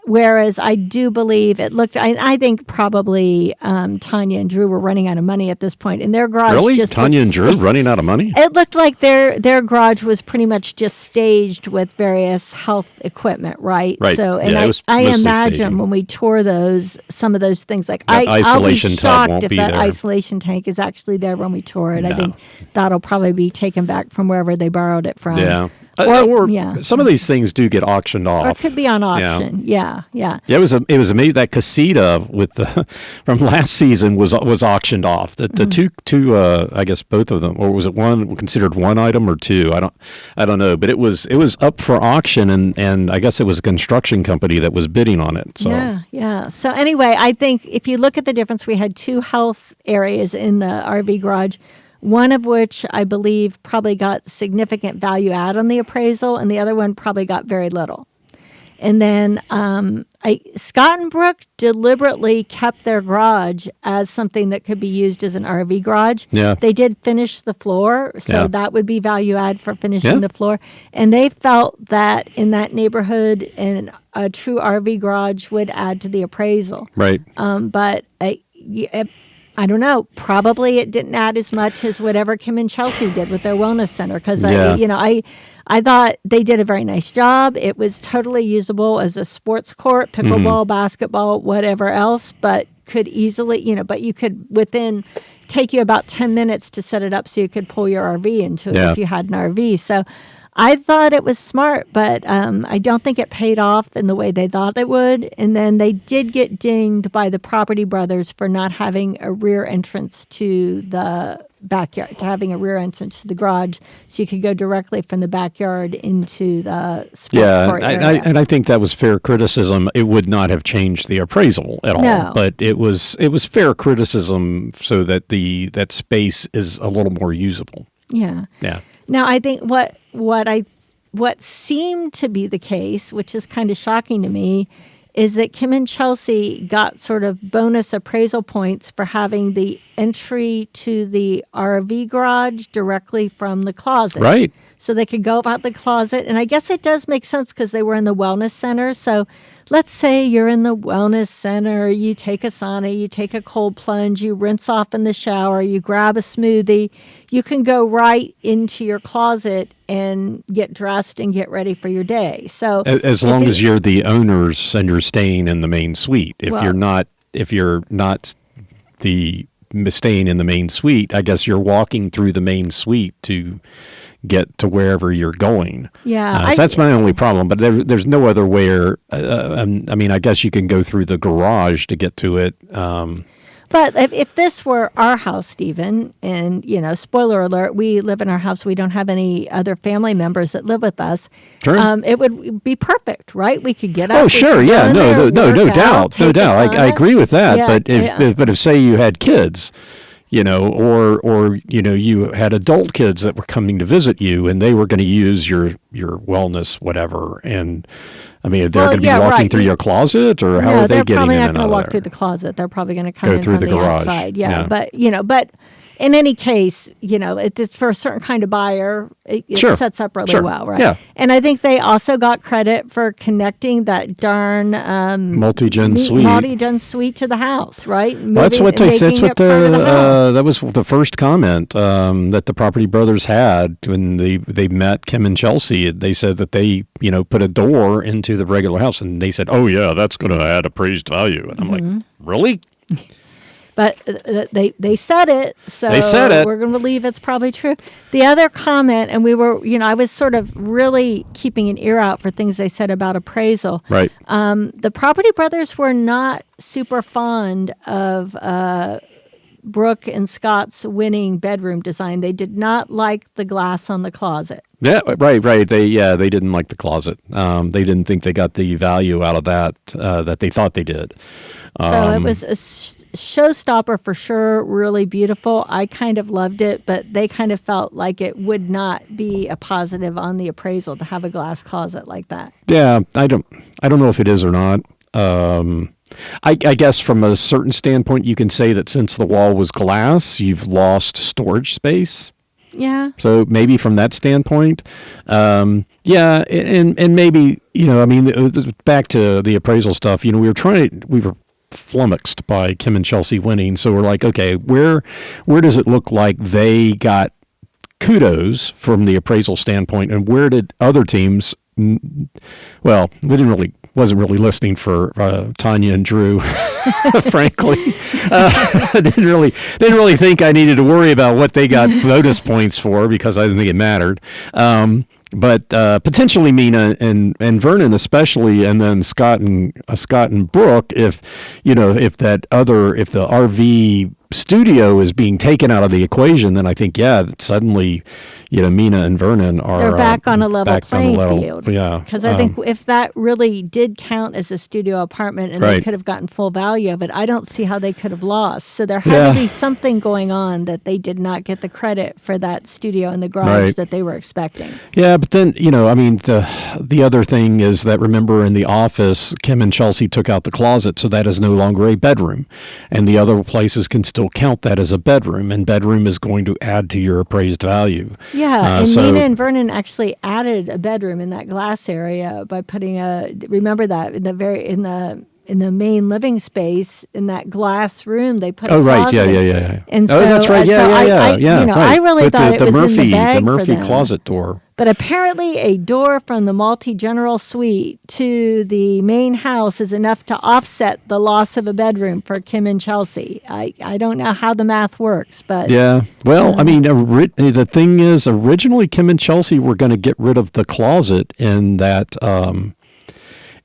Whereas I do believe it looked, I think probably Taniya and Drew were running out of money at this point. And their garage really? Taniya and Drew running out of money? It looked like their garage was pretty much just staged with various health equipment, right? Right. So, and I imagine staging. When we tour some of those things, like I'll be shocked if that isolation tank is actually there when we tour it. No. I think that'll probably be taken back from wherever they borrowed it from. Yeah. Some of these things do get auctioned off. Or it could be on auction. Yeah. It was amazing. That casita with from last season was auctioned off. The two I guess both of them, or was it one considered one item or two? I don't know. But it was up for auction, and I guess it was a construction company that was bidding on it. So. Yeah. So anyway, I think if you look at the difference, we had two health areas in the RV garage. One of which I believe probably got significant value add on the appraisal, and the other one probably got very little. And then Scott and Brooke deliberately kept their garage as something that could be used as an RV garage. Yeah. They did finish the floor, so that would be value add for finishing the floor. And they felt that in that neighborhood, and a true RV garage would add to the appraisal. Right. But I don't know. Probably it didn't add as much as whatever Kim and Chelsea did with their wellness center because I thought they did a very nice job. It was totally usable as a sports court, pickleball, basketball, whatever else, but could easily, but you could take you about 10 minutes to set it up so you could pull your RV into it if you had an RV. So I thought it was smart, but I don't think it paid off in the way they thought it would. And then they did get dinged by the property brothers for not having a rear entrance to the backyard, to having a rear entrance to the garage, so you could go directly from the backyard into the sports court area. And I think that was fair criticism. It would not have changed the appraisal at all, but it was fair criticism so that that space is a little more usable. Yeah. Now, I think what seemed to be the case, which is kind of shocking to me, is that Kim and Chelsea got sort of bonus appraisal points for having the entry to the RV garage directly from the closet. Right. So they could go out the closet. And I guess it does make sense because they were in the wellness center. So let's say you're in the wellness center, you take a sauna, you take a cold plunge, you rinse off in the shower, you grab a smoothie. You can go right into your closet and get dressed and get ready for your day. So as long as you're the owners and you're staying in the main suite. If you're not staying in the main suite, I guess you're walking through the main suite to get to wherever you're going. Yeah. So that's my only problem, but there's no other way. I guess you can go through the garage to get to it. But if this were our house, Stephen, and, spoiler alert, we live in our house. We don't have any other family members that live with us. Sure. It would be perfect, right? We could get up. Oh, sure. Yeah. No doubt. I agree with that. Yeah, but if say you had kids, or you had adult kids that were coming to visit you and they were going to use your wellness, whatever. And they're going to be walking through your closet, or how are they getting in and out of there? They're probably not going to walk through the closet. They're probably going to come in through the garage. Outside. Yeah. But in any case, it's for a certain kind of buyer. It Sure. sets up really Sure. well, right? Yeah. And I think they also got credit for connecting that darn Multi-gen suite to the house, right? Well, that's what they said. That's what that was the first comment that the Property Brothers had when they met Kim and Chelsea. They said that they put a door into the regular house, and they said, "Oh yeah, that's going to add appraised value." And I'm like, "Really?" But they said it, so they said it. We're going to believe it's probably true. The other comment, and we were, I was sort of really keeping an ear out for things they said about appraisal. Right. The Property Brothers were not super fond of Brooke and Scott's winning bedroom design. They did not like the glass on the closet. Yeah, right. They didn't like the closet. They didn't think they got the value out of that that they thought they did. So it was a showstopper for sure, really beautiful. I kind of loved it, but they kind of felt like it would not be a positive on the appraisal to have a glass closet like that. Yeah, I don't know if it is or not. I guess from a certain standpoint, you can say that since the wall was glass, you've lost storage space. Yeah. So maybe from that standpoint, yeah, and maybe back to the appraisal stuff. We were flummoxed by Kim and Chelsea winning, so we're like, okay, where does it look like they got kudos from the appraisal standpoint, and where did other teams? Well, wasn't really listening for Taniya and Drew, frankly. Didn't really think I needed to worry about what they got bonus points for because I didn't think it mattered. But potentially Mina and Vernon especially, and then Scott and Brooke, if the RV studio is being taken out of the equation, then I think suddenly Mina and Vernon are they're back on a level playing field. Yeah, because I think if that really did count as a studio apartment and they could have gotten full value of it, I don't see how they could have lost. So there had to be something going on that they did not get the credit for that studio in the garage that they were expecting. Yeah, but then the other thing is that, remember, in the office, Kim and Chelsea took out the closet, so that is no longer a bedroom, and the other places can still count that as a bedroom, and bedroom is going to add to your appraised value. Yeah, and Mina and Vernon actually added a bedroom in that glass area by putting remember that in the main living space in that glass room they put a closet. Yeah. And so that's right. I really thought it was in the bag the Murphy for them. closet door. But apparently a door from the multi-general suite to the main house is enough to offset the loss of a bedroom for Kim and Chelsea. I don't know how the math works, but... Yeah, well, the thing is, originally Kim and Chelsea were going to get rid of the closet in that...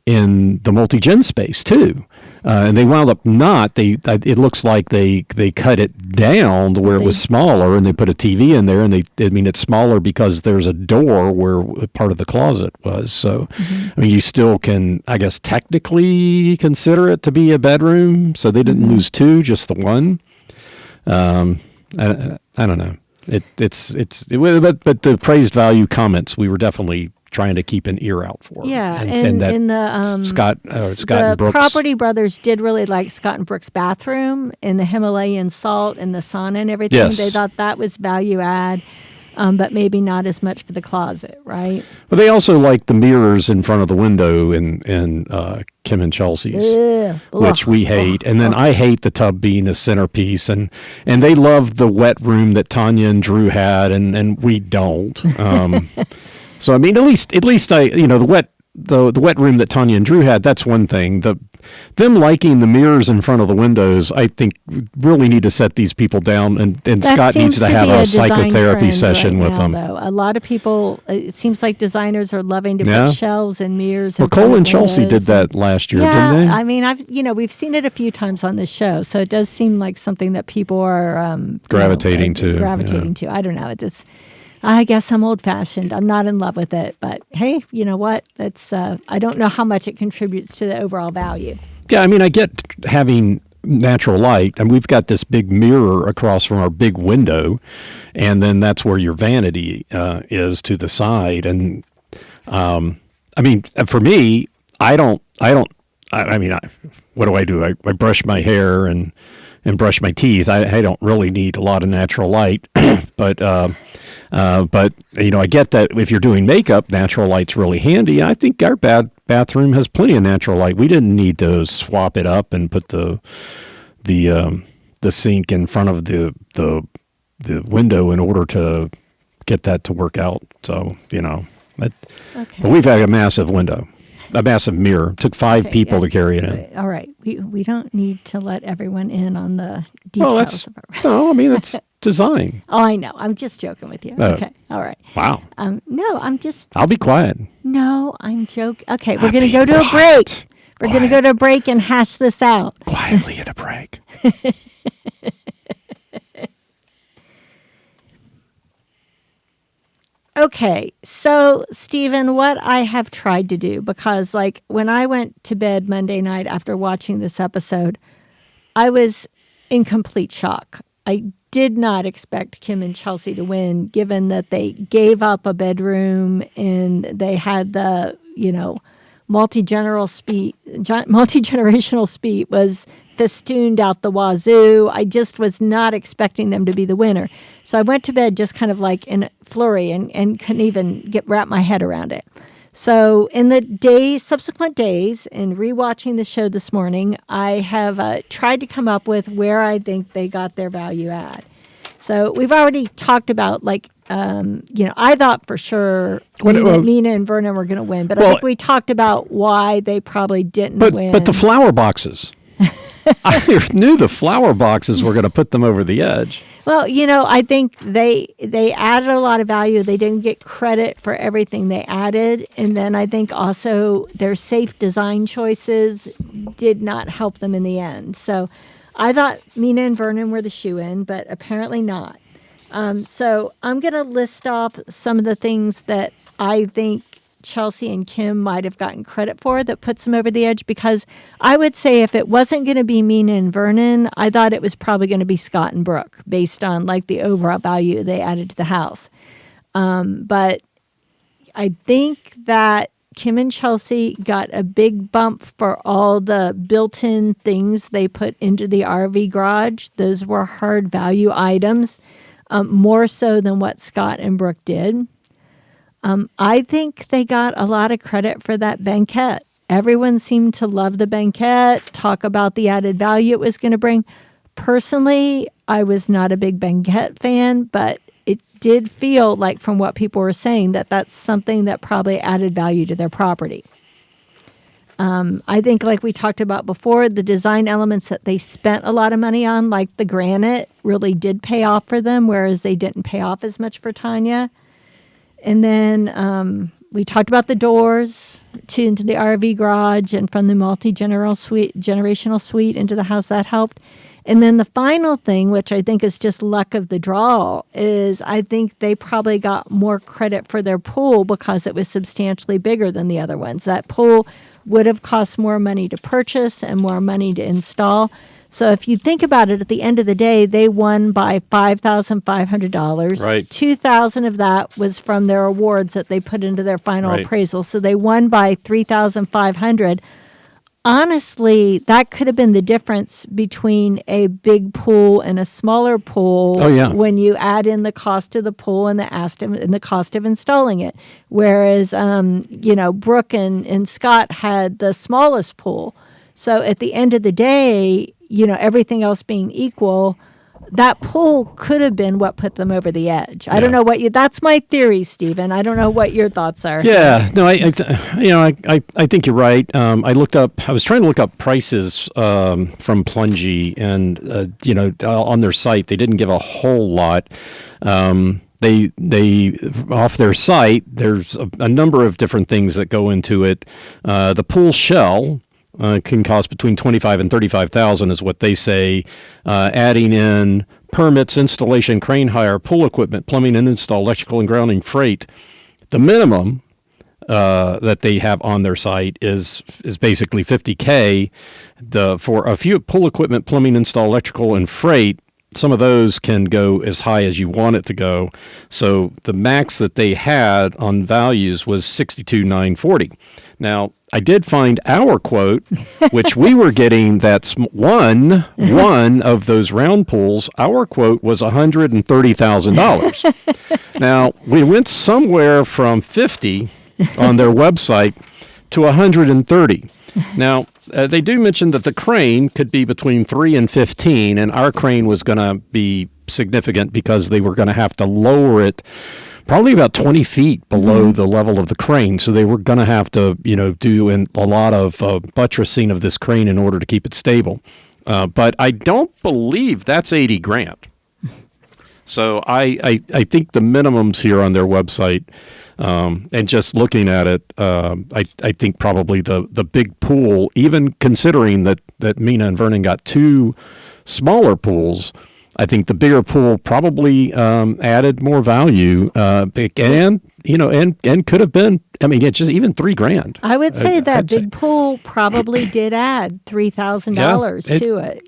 in the multi-gen space too, and they wound up not. It looks like they cut it down to where it was smaller, and they put a TV in there, and it's smaller because there's a door where part of the closet was. So, you still can, I guess, technically consider it to be a bedroom. So they didn't lose two, just the one. I don't know. But the appraised value comments, we were definitely trying to keep an ear out for. Yeah, and that in the Scott and Brooks. The Property Brothers did really like Scott and Brooks' bathroom in the Himalayan salt and the sauna and everything. Yes. They thought that was value add, but maybe not as much for the closet, right? But they also liked the mirrors in front of the window in Kim and Chelsea's, which we hate. And then I hate the tub being a centerpiece, and they love the wet room that Taniya and Drew had, and we don't. So at least the wet room that Taniya and Drew had, that's one thing. Them liking the mirrors in front of the windows, I think really need to set these people down, and Scott needs to have a psychotherapy session with them. Though. A lot of people, it seems like designers are loving to put shelves and mirrors. Well, Cole and Chelsea did that last year, didn't they? We've seen it a few times on this show, so it does seem like something that people are gravitating to. I don't know. I guess I'm old-fashioned. I'm not in love with it, but hey, you know what? It's I don't know how much it contributes to the overall value. Yeah, I get having natural light, and we've got this big mirror across from our big window, and then that's where your vanity is to the side. And for me, what do? I brush my hair and and brush my teeth. I don't really need a lot of natural light, but I get that if you're doing makeup, natural light's really handy. I think our bathroom has plenty of natural light. We didn't need to swap it up and put the sink in front of the window in order to get that to work out. So but we've had a massive window. A massive mirror. It took five people to carry it in. All right. We don't need to let everyone in on the details. That's design. Oh, I know. I'm just joking with you. Okay. All right. Wow. No, I'm just... I'll be quiet. No, I'm joking. Okay, we're going to go to a break. We're going to go to a break and hash this out. Quietly at a break. Okay, so Stephen, what I have tried to do, because when I went to bed Monday night after watching this episode, I was in complete shock. I did not expect Kim and Chelsea to win, given that they gave up a bedroom and they had the, multi-generational suite was festooned out the wazoo. I just was not expecting them to be the winner. So I went to bed just kind of in a flurry and couldn't even wrap my head around it. So in the subsequent days, in rewatching the show this morning, I have tried to come up with where I think they got their value add. So we've already talked about I thought for sure Mina and Vernon were going to win, but I think we talked about why they probably didn't win. But the flower boxes. I knew the flower boxes were going to put them over the edge. Well, I think they added a lot of value. They didn't get credit for everything they added. And then I think also their safe design choices did not help them in the end. So I thought Mina and Vernon were the shoe-in, but apparently not. So I'm going to list off some of the things that I think Chelsea and Kim might have gotten credit for that puts them over the edge, because I would say if it wasn't going to be Mina and Vernon, I thought it was probably going to be Scott and Brooke based on the overall value they added to the house. But I think that Kim and Chelsea got a big bump for all the built-in things they put into the RV garage. Those were hard value items, more so than what Scott and Brooke did. I think they got a lot of credit for that banquette. Everyone seemed to love the banquette, talk about the added value it was going to bring. Personally, I was not a big banquette fan, but it did feel like, from what people were saying, that that's something that probably added value to their property. I think, like we talked about before, the design elements that they spent a lot of money on, like the granite, really did pay off for them, whereas they didn't pay off as much for Taniya. And then we talked about the doors into the RV garage and from the generational suite into the house. That helped. And then the final thing, which I think is just luck of the draw, is I think they probably got more credit for their pool because it was substantially bigger than the other ones. That pool would have cost more money to purchase and more money to install. So if you think about it, at the end of the day, they won by $5,500. Right. $2,000 of that was from their awards that they put into their final appraisal. So they won by $3,500. Honestly, that could have been the difference between a big pool and a smaller pool. Oh, yeah. When you add in the cost of the pool and the cost of installing it. Whereas, Brooke and Scott had the smallest pool. So at the end of the day, everything else being equal, that pool could have been what put them over the edge. I don't know that's my theory, Stephen. I don't know what your thoughts are. Yeah, no, I think you're right. I was trying to look up prices from Plungy, and on their site, they didn't give a whole lot. They off their site, there's a number of different things that go into it. The pool shell can cost between $25,000 and $35,000 is what they say. Adding in permits, installation, crane hire, pool equipment, plumbing and install, electrical and grounding, freight. The minimum that they have on their site is basically $50K. For a few pool equipment, plumbing install, electrical and freight, some of those can go as high as you want it to go. So the max that they had on values was 62,940. Now, I did find our quote, which we were getting. That's one of those round pools. Our quote was $130,000. Now, we went somewhere from 50 on their website to 130. Now, they do mention that the crane could be between 3 and 15, and our crane was going to be significant because they were going to have to lower it probably about 20 feet below the level of the crane. So they were going to have to, do a lot of buttressing of this crane in order to keep it stable. But I don't believe that's 80 grand. So I think the minimums here on their website, and just looking at it, I think probably the big pool, even considering that Mina and Vernon got two smaller pools, I think the bigger pool probably added more value, and could have been. I mean, it's just even $3,000. I would say that big pool probably did add $3,000 to it.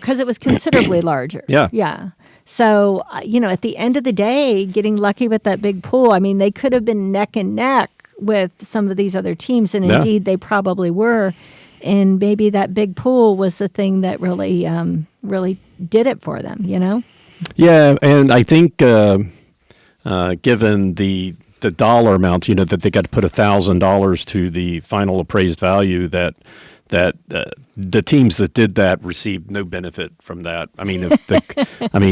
Because it was considerably larger. Yeah. So at the end of the day, getting lucky with that big pool. I mean, they could have been neck and neck with some of these other teams, and indeed they probably were. And maybe that big pool was the thing that really did it for them, Yeah, and I think given the dollar amounts, that they got to put $1,000 to the final appraised value, that the teams that did that received no benefit from that. I mean,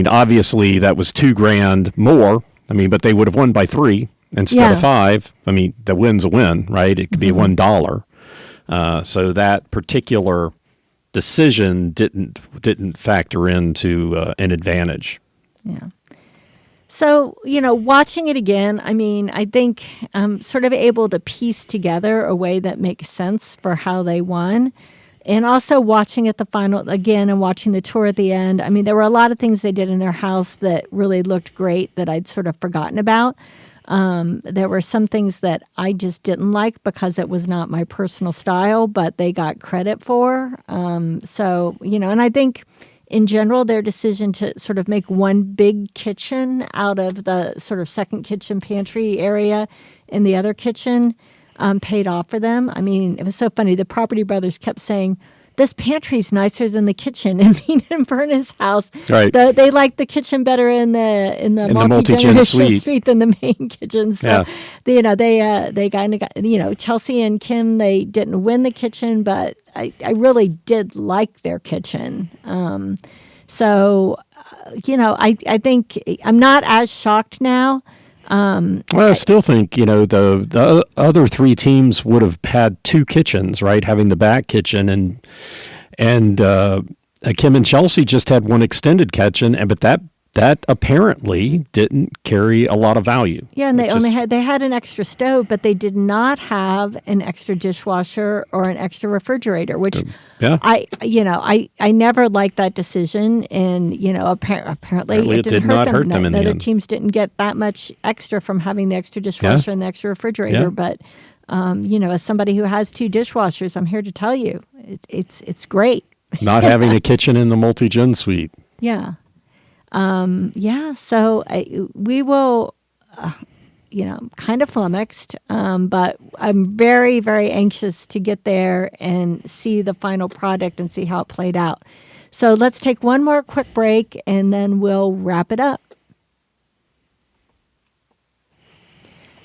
obviously that was $2,000 more. I mean, but they would have won by 3 instead of 5. I mean, the win's a win, right? It could be $1. So that particular decision didn't factor into an advantage. Yeah. So, watching it again, I mean, I think I'm sort of able to piece together a way that makes sense for how they won. And also watching at the final again and watching the tour at the end. I mean, there were a lot of things they did in their house that really looked great that I'd sort of forgotten about. There were some things that I just didn't like because it was not my personal style, but they got credit for. So, and I think in general, their decision to sort of make one big kitchen out of the sort of second kitchen pantry area in the other kitchen paid off for them. I mean, it was so funny. The Property Brothers kept saying, this pantry's nicer than the kitchen in Mina and Vernon's house. Right. They liked the kitchen better in the multi-generational suite than the main kitchen. So, they kind of got, Chelsea and Kim, they didn't win the kitchen, but I really did like their kitchen. So, I think I'm not as shocked now. Well, I still think, the other 3 teams would have had 2 kitchens, right? Having the back kitchen and Kim and Chelsea just had one extended kitchen, but that apparently didn't carry a lot of value. Yeah, and they had an extra stove, but they did not have an extra dishwasher or an extra refrigerator, which I never liked that decision, and apparently it didn't hurt them. The other teams didn't get that much extra from having the extra dishwasher and the extra refrigerator, but as somebody who has 2 dishwashers, I'm here to tell you it's great. Not having a kitchen in the multi-gen suite. Yeah. So we will, kind of flummoxed, but I'm very, very anxious to get there and see the final product and see how it played out. So let's take one more quick break and then we'll wrap it up.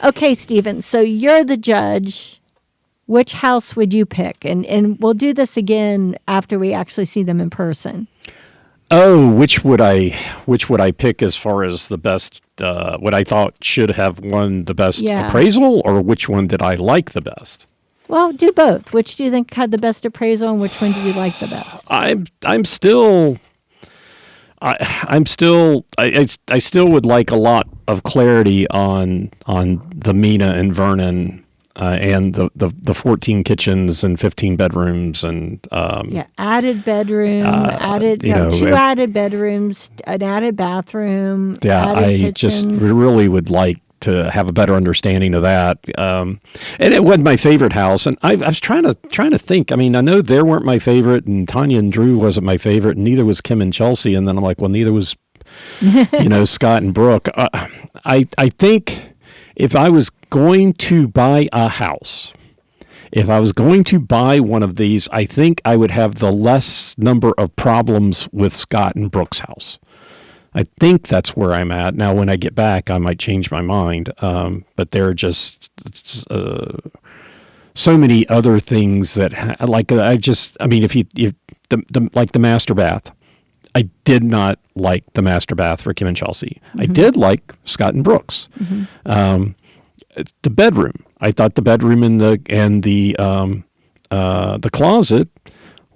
Okay, Stephen, so you're the judge. Which house would you pick? And we'll do this again after we actually see them in person. Oh, which would I pick as far as the best, what I thought should have won the best appraisal, or which one did I like the best? Well, do both. Which do you think had the best appraisal, and which one did you like the best? I still would like a lot of clarity on the Mina and Vernon and the 14 kitchens and 15 bedrooms and added bedroom, two added bedrooms, an added bathroom. Yeah, added I kitchens. just really would like to have a better understanding of that. And it wasn't my favorite house. And I was trying to think. I mean, I know they weren't my favorite, and Taniya and Drew wasn't my favorite, and neither was Kim and Chelsea. And then I'm like, well, neither was, Scott and Brooke. I think if I was going to buy a house, if I was going to buy one of these, I think I would have the less number of problems with Scott and Brooke's house. I think that's where I'm at. Now, when I get back, I might change my mind. But there are just so many other things that, the master bath. I did not like the master bath for Kim and Chelsea. Mm-hmm. I did like Scott and Brooke's. Mm-hmm. The bedroom. I thought the bedroom and the closet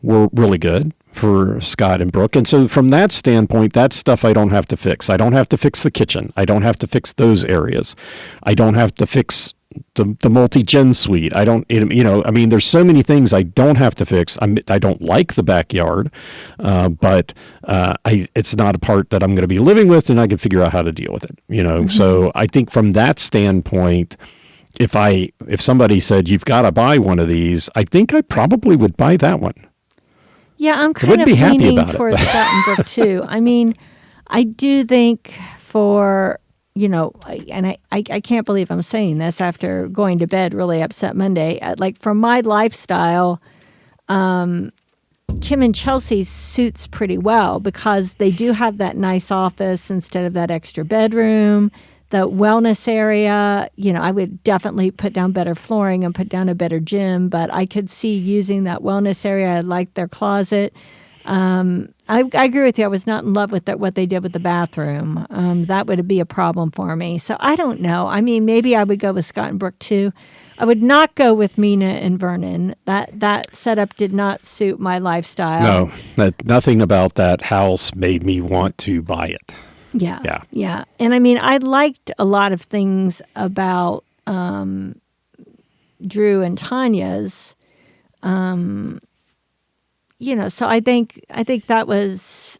were really good for Scott and Brooke. And so from that standpoint, that's stuff I don't have to fix. I don't have to fix the kitchen. I don't have to fix those areas. I don't have to fix the multi-gen suite. There's so many things I don't have to fix. I don't like the backyard, but it's not a part that I'm going to be living with, and I can figure out how to deal with it. Mm-hmm. So I think from that standpoint, if somebody said you've got to buy one of these, I think I probably would buy that one. Yeah, I'm kind of leaning towards Scott and Brooke too. I mean, I do think for, I can't believe I'm saying this after going to bed really upset Monday. Like for my lifestyle, Kim and Chelsea suits pretty well because they do have that nice office instead of that extra bedroom. The wellness area, I would definitely put down better flooring and put down a better gym, but I could see using that wellness area. I like their closet. I agree with you. I was not in love with what they did with the bathroom. That would be a problem for me. So I don't know. I mean, maybe I would go with Scott and Brooke too. I would not go with Mina and Vernon. That setup did not suit my lifestyle. No, nothing about that house made me want to buy it. Yeah. And I mean, I liked a lot of things about Drew and Taniya's, so I think that was,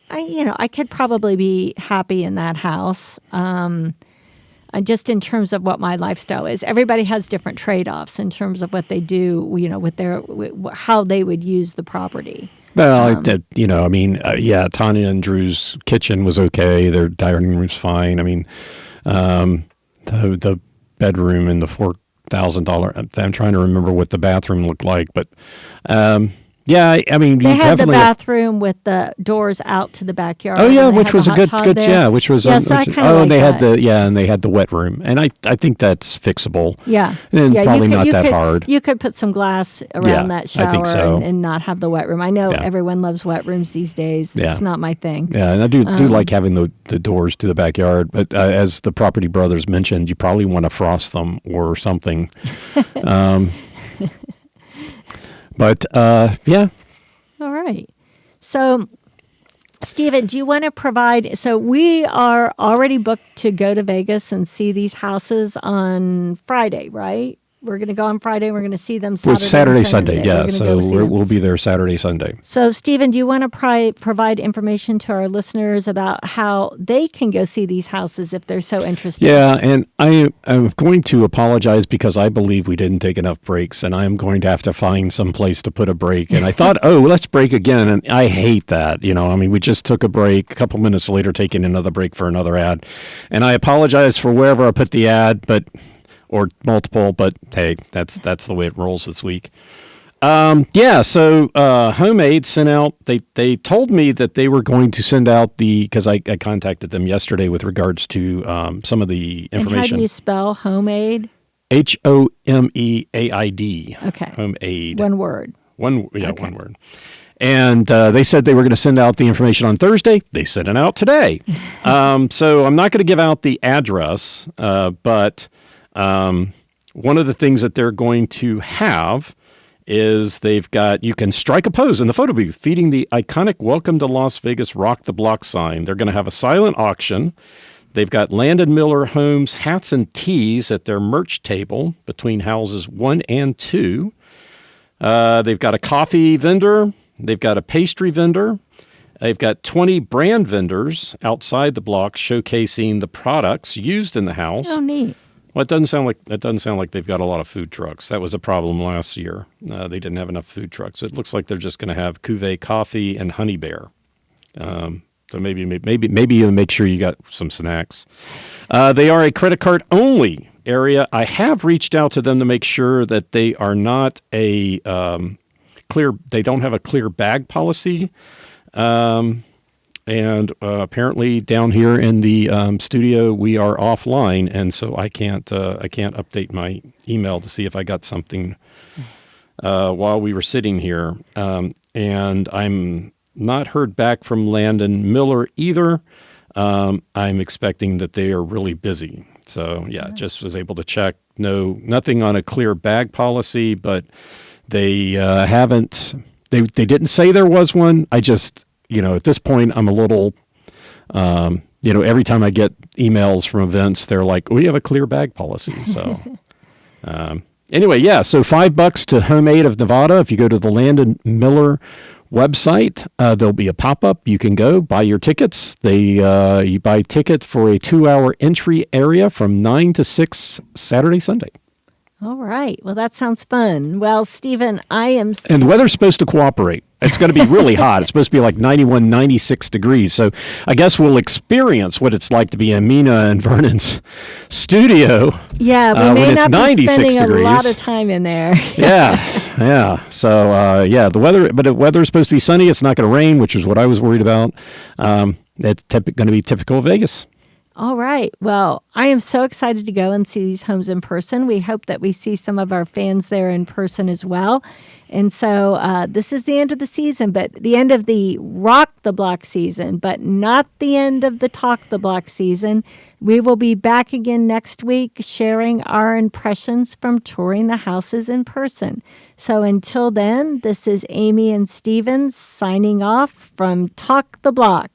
I could probably be happy in that house. Just in terms of what my lifestyle is. Everybody has different trade-offs in terms of what they do, with how they would use the property. Well, Taniya and Drew's kitchen was okay. Their dining room's fine. I mean, the bedroom and the $4,000. I'm trying to remember what the bathroom looked like, but they had the bathroom with the doors out to the backyard. Oh yeah, which was a good. Yeah, which was. Yes, I kind of like that. And they had the wet room, and I think that's fixable. Yeah, and probably not that hard. You could put some glass around that shower I think so. and not have the wet room. I know everyone loves wet rooms these days. Yeah. It's not my thing. Yeah, and I do like having the doors to the backyard, but as the property brothers mentioned, you probably want to frost them or something. But, yeah. All right. So, Stephen, do you want to provide... So, we are already booked to go to Vegas and see these houses on Friday, right? We're going to go on Friday. We're going to see them Saturday, Sunday. Yeah, so we'll be there Saturday, Sunday. So, Stephen, do you want to provide information to our listeners about how they can go see these houses if they're so interested? Yeah, and I'm going to apologize because I believe we didn't take enough breaks, and I'm going to have to find some place to put a break. And I thought, let's break again, and I hate that. We just took a break, a couple minutes later taking another break for another ad. And I apologize for wherever I put the ad, or multiple, but hey, that's the way it rolls this week. So Homemade sent out, they told me that they were going to send out because I contacted them yesterday with regards to some of the information. And how do you spell Homemade? Homeaid. Okay. Homemade. One word. One word. And they said they were going to send out the information on Thursday. They sent it out today. So I'm not going to give out the address, but... one of the things that they're going to have is you can strike a pose in the photo booth feeding the iconic Welcome to Las Vegas Rock the Block sign. They're going to have a silent auction. They've got Landon Miller Homes hats and tees at their merch table between houses 1 and 2. They've got a coffee vendor. They've got a pastry vendor. They've got 20 brand vendors outside the block showcasing the products used in the house. Oh, neat. Well, it doesn't sound like they've got a lot of food trucks. That was a problem last year. They didn't have enough food trucks. It looks like they're just going to have Cuvée coffee and Honey Bear. So maybe you make sure you got some snacks. They are a credit card only area. I have reached out to them to make sure that they are not a clear. They don't have a clear bag policy. And apparently down here in the studio, we are offline, and so I can't update my email to see if I got something while we were sitting here. And I'm not heard back from Landon Miller either. I'm expecting that they are really busy. So just was able to check. Nothing on a clear bag policy, but they haven't. They didn't say there was one. I just. At this point, I'm a little, every time I get emails from events, they're like, we have a clear bag policy. So anyway, so $5 to Homemade of Nevada. If you go to the Landon Miller website, there'll be a pop-up. You can go buy your tickets. You buy a ticket for a 2-hour entry area from 9 to 6 Saturday, Sunday. All right. Well, that sounds fun. Well, Stephen, and the weather's supposed to cooperate. It's going to be really hot. It's supposed to be like 91, 96 degrees. So I guess we'll experience what it's like to be in Mina and Vernon's studio. Yeah, we may not be spending a lot of time in there. Yeah. So, the weather is supposed to be sunny. It's not going to rain, which is what I was worried about. It's going to be typical of Vegas. All right. Well, I am so excited to go and see these homes in person. We hope that we see some of our fans there in person as well. And so this is the end of the season, but the end of the Rock the Block season, but not the end of the Talk the Block season. We will be back again next week sharing our impressions from touring the houses in person. So until then, this is Amy and Steven signing off from Talk the Block.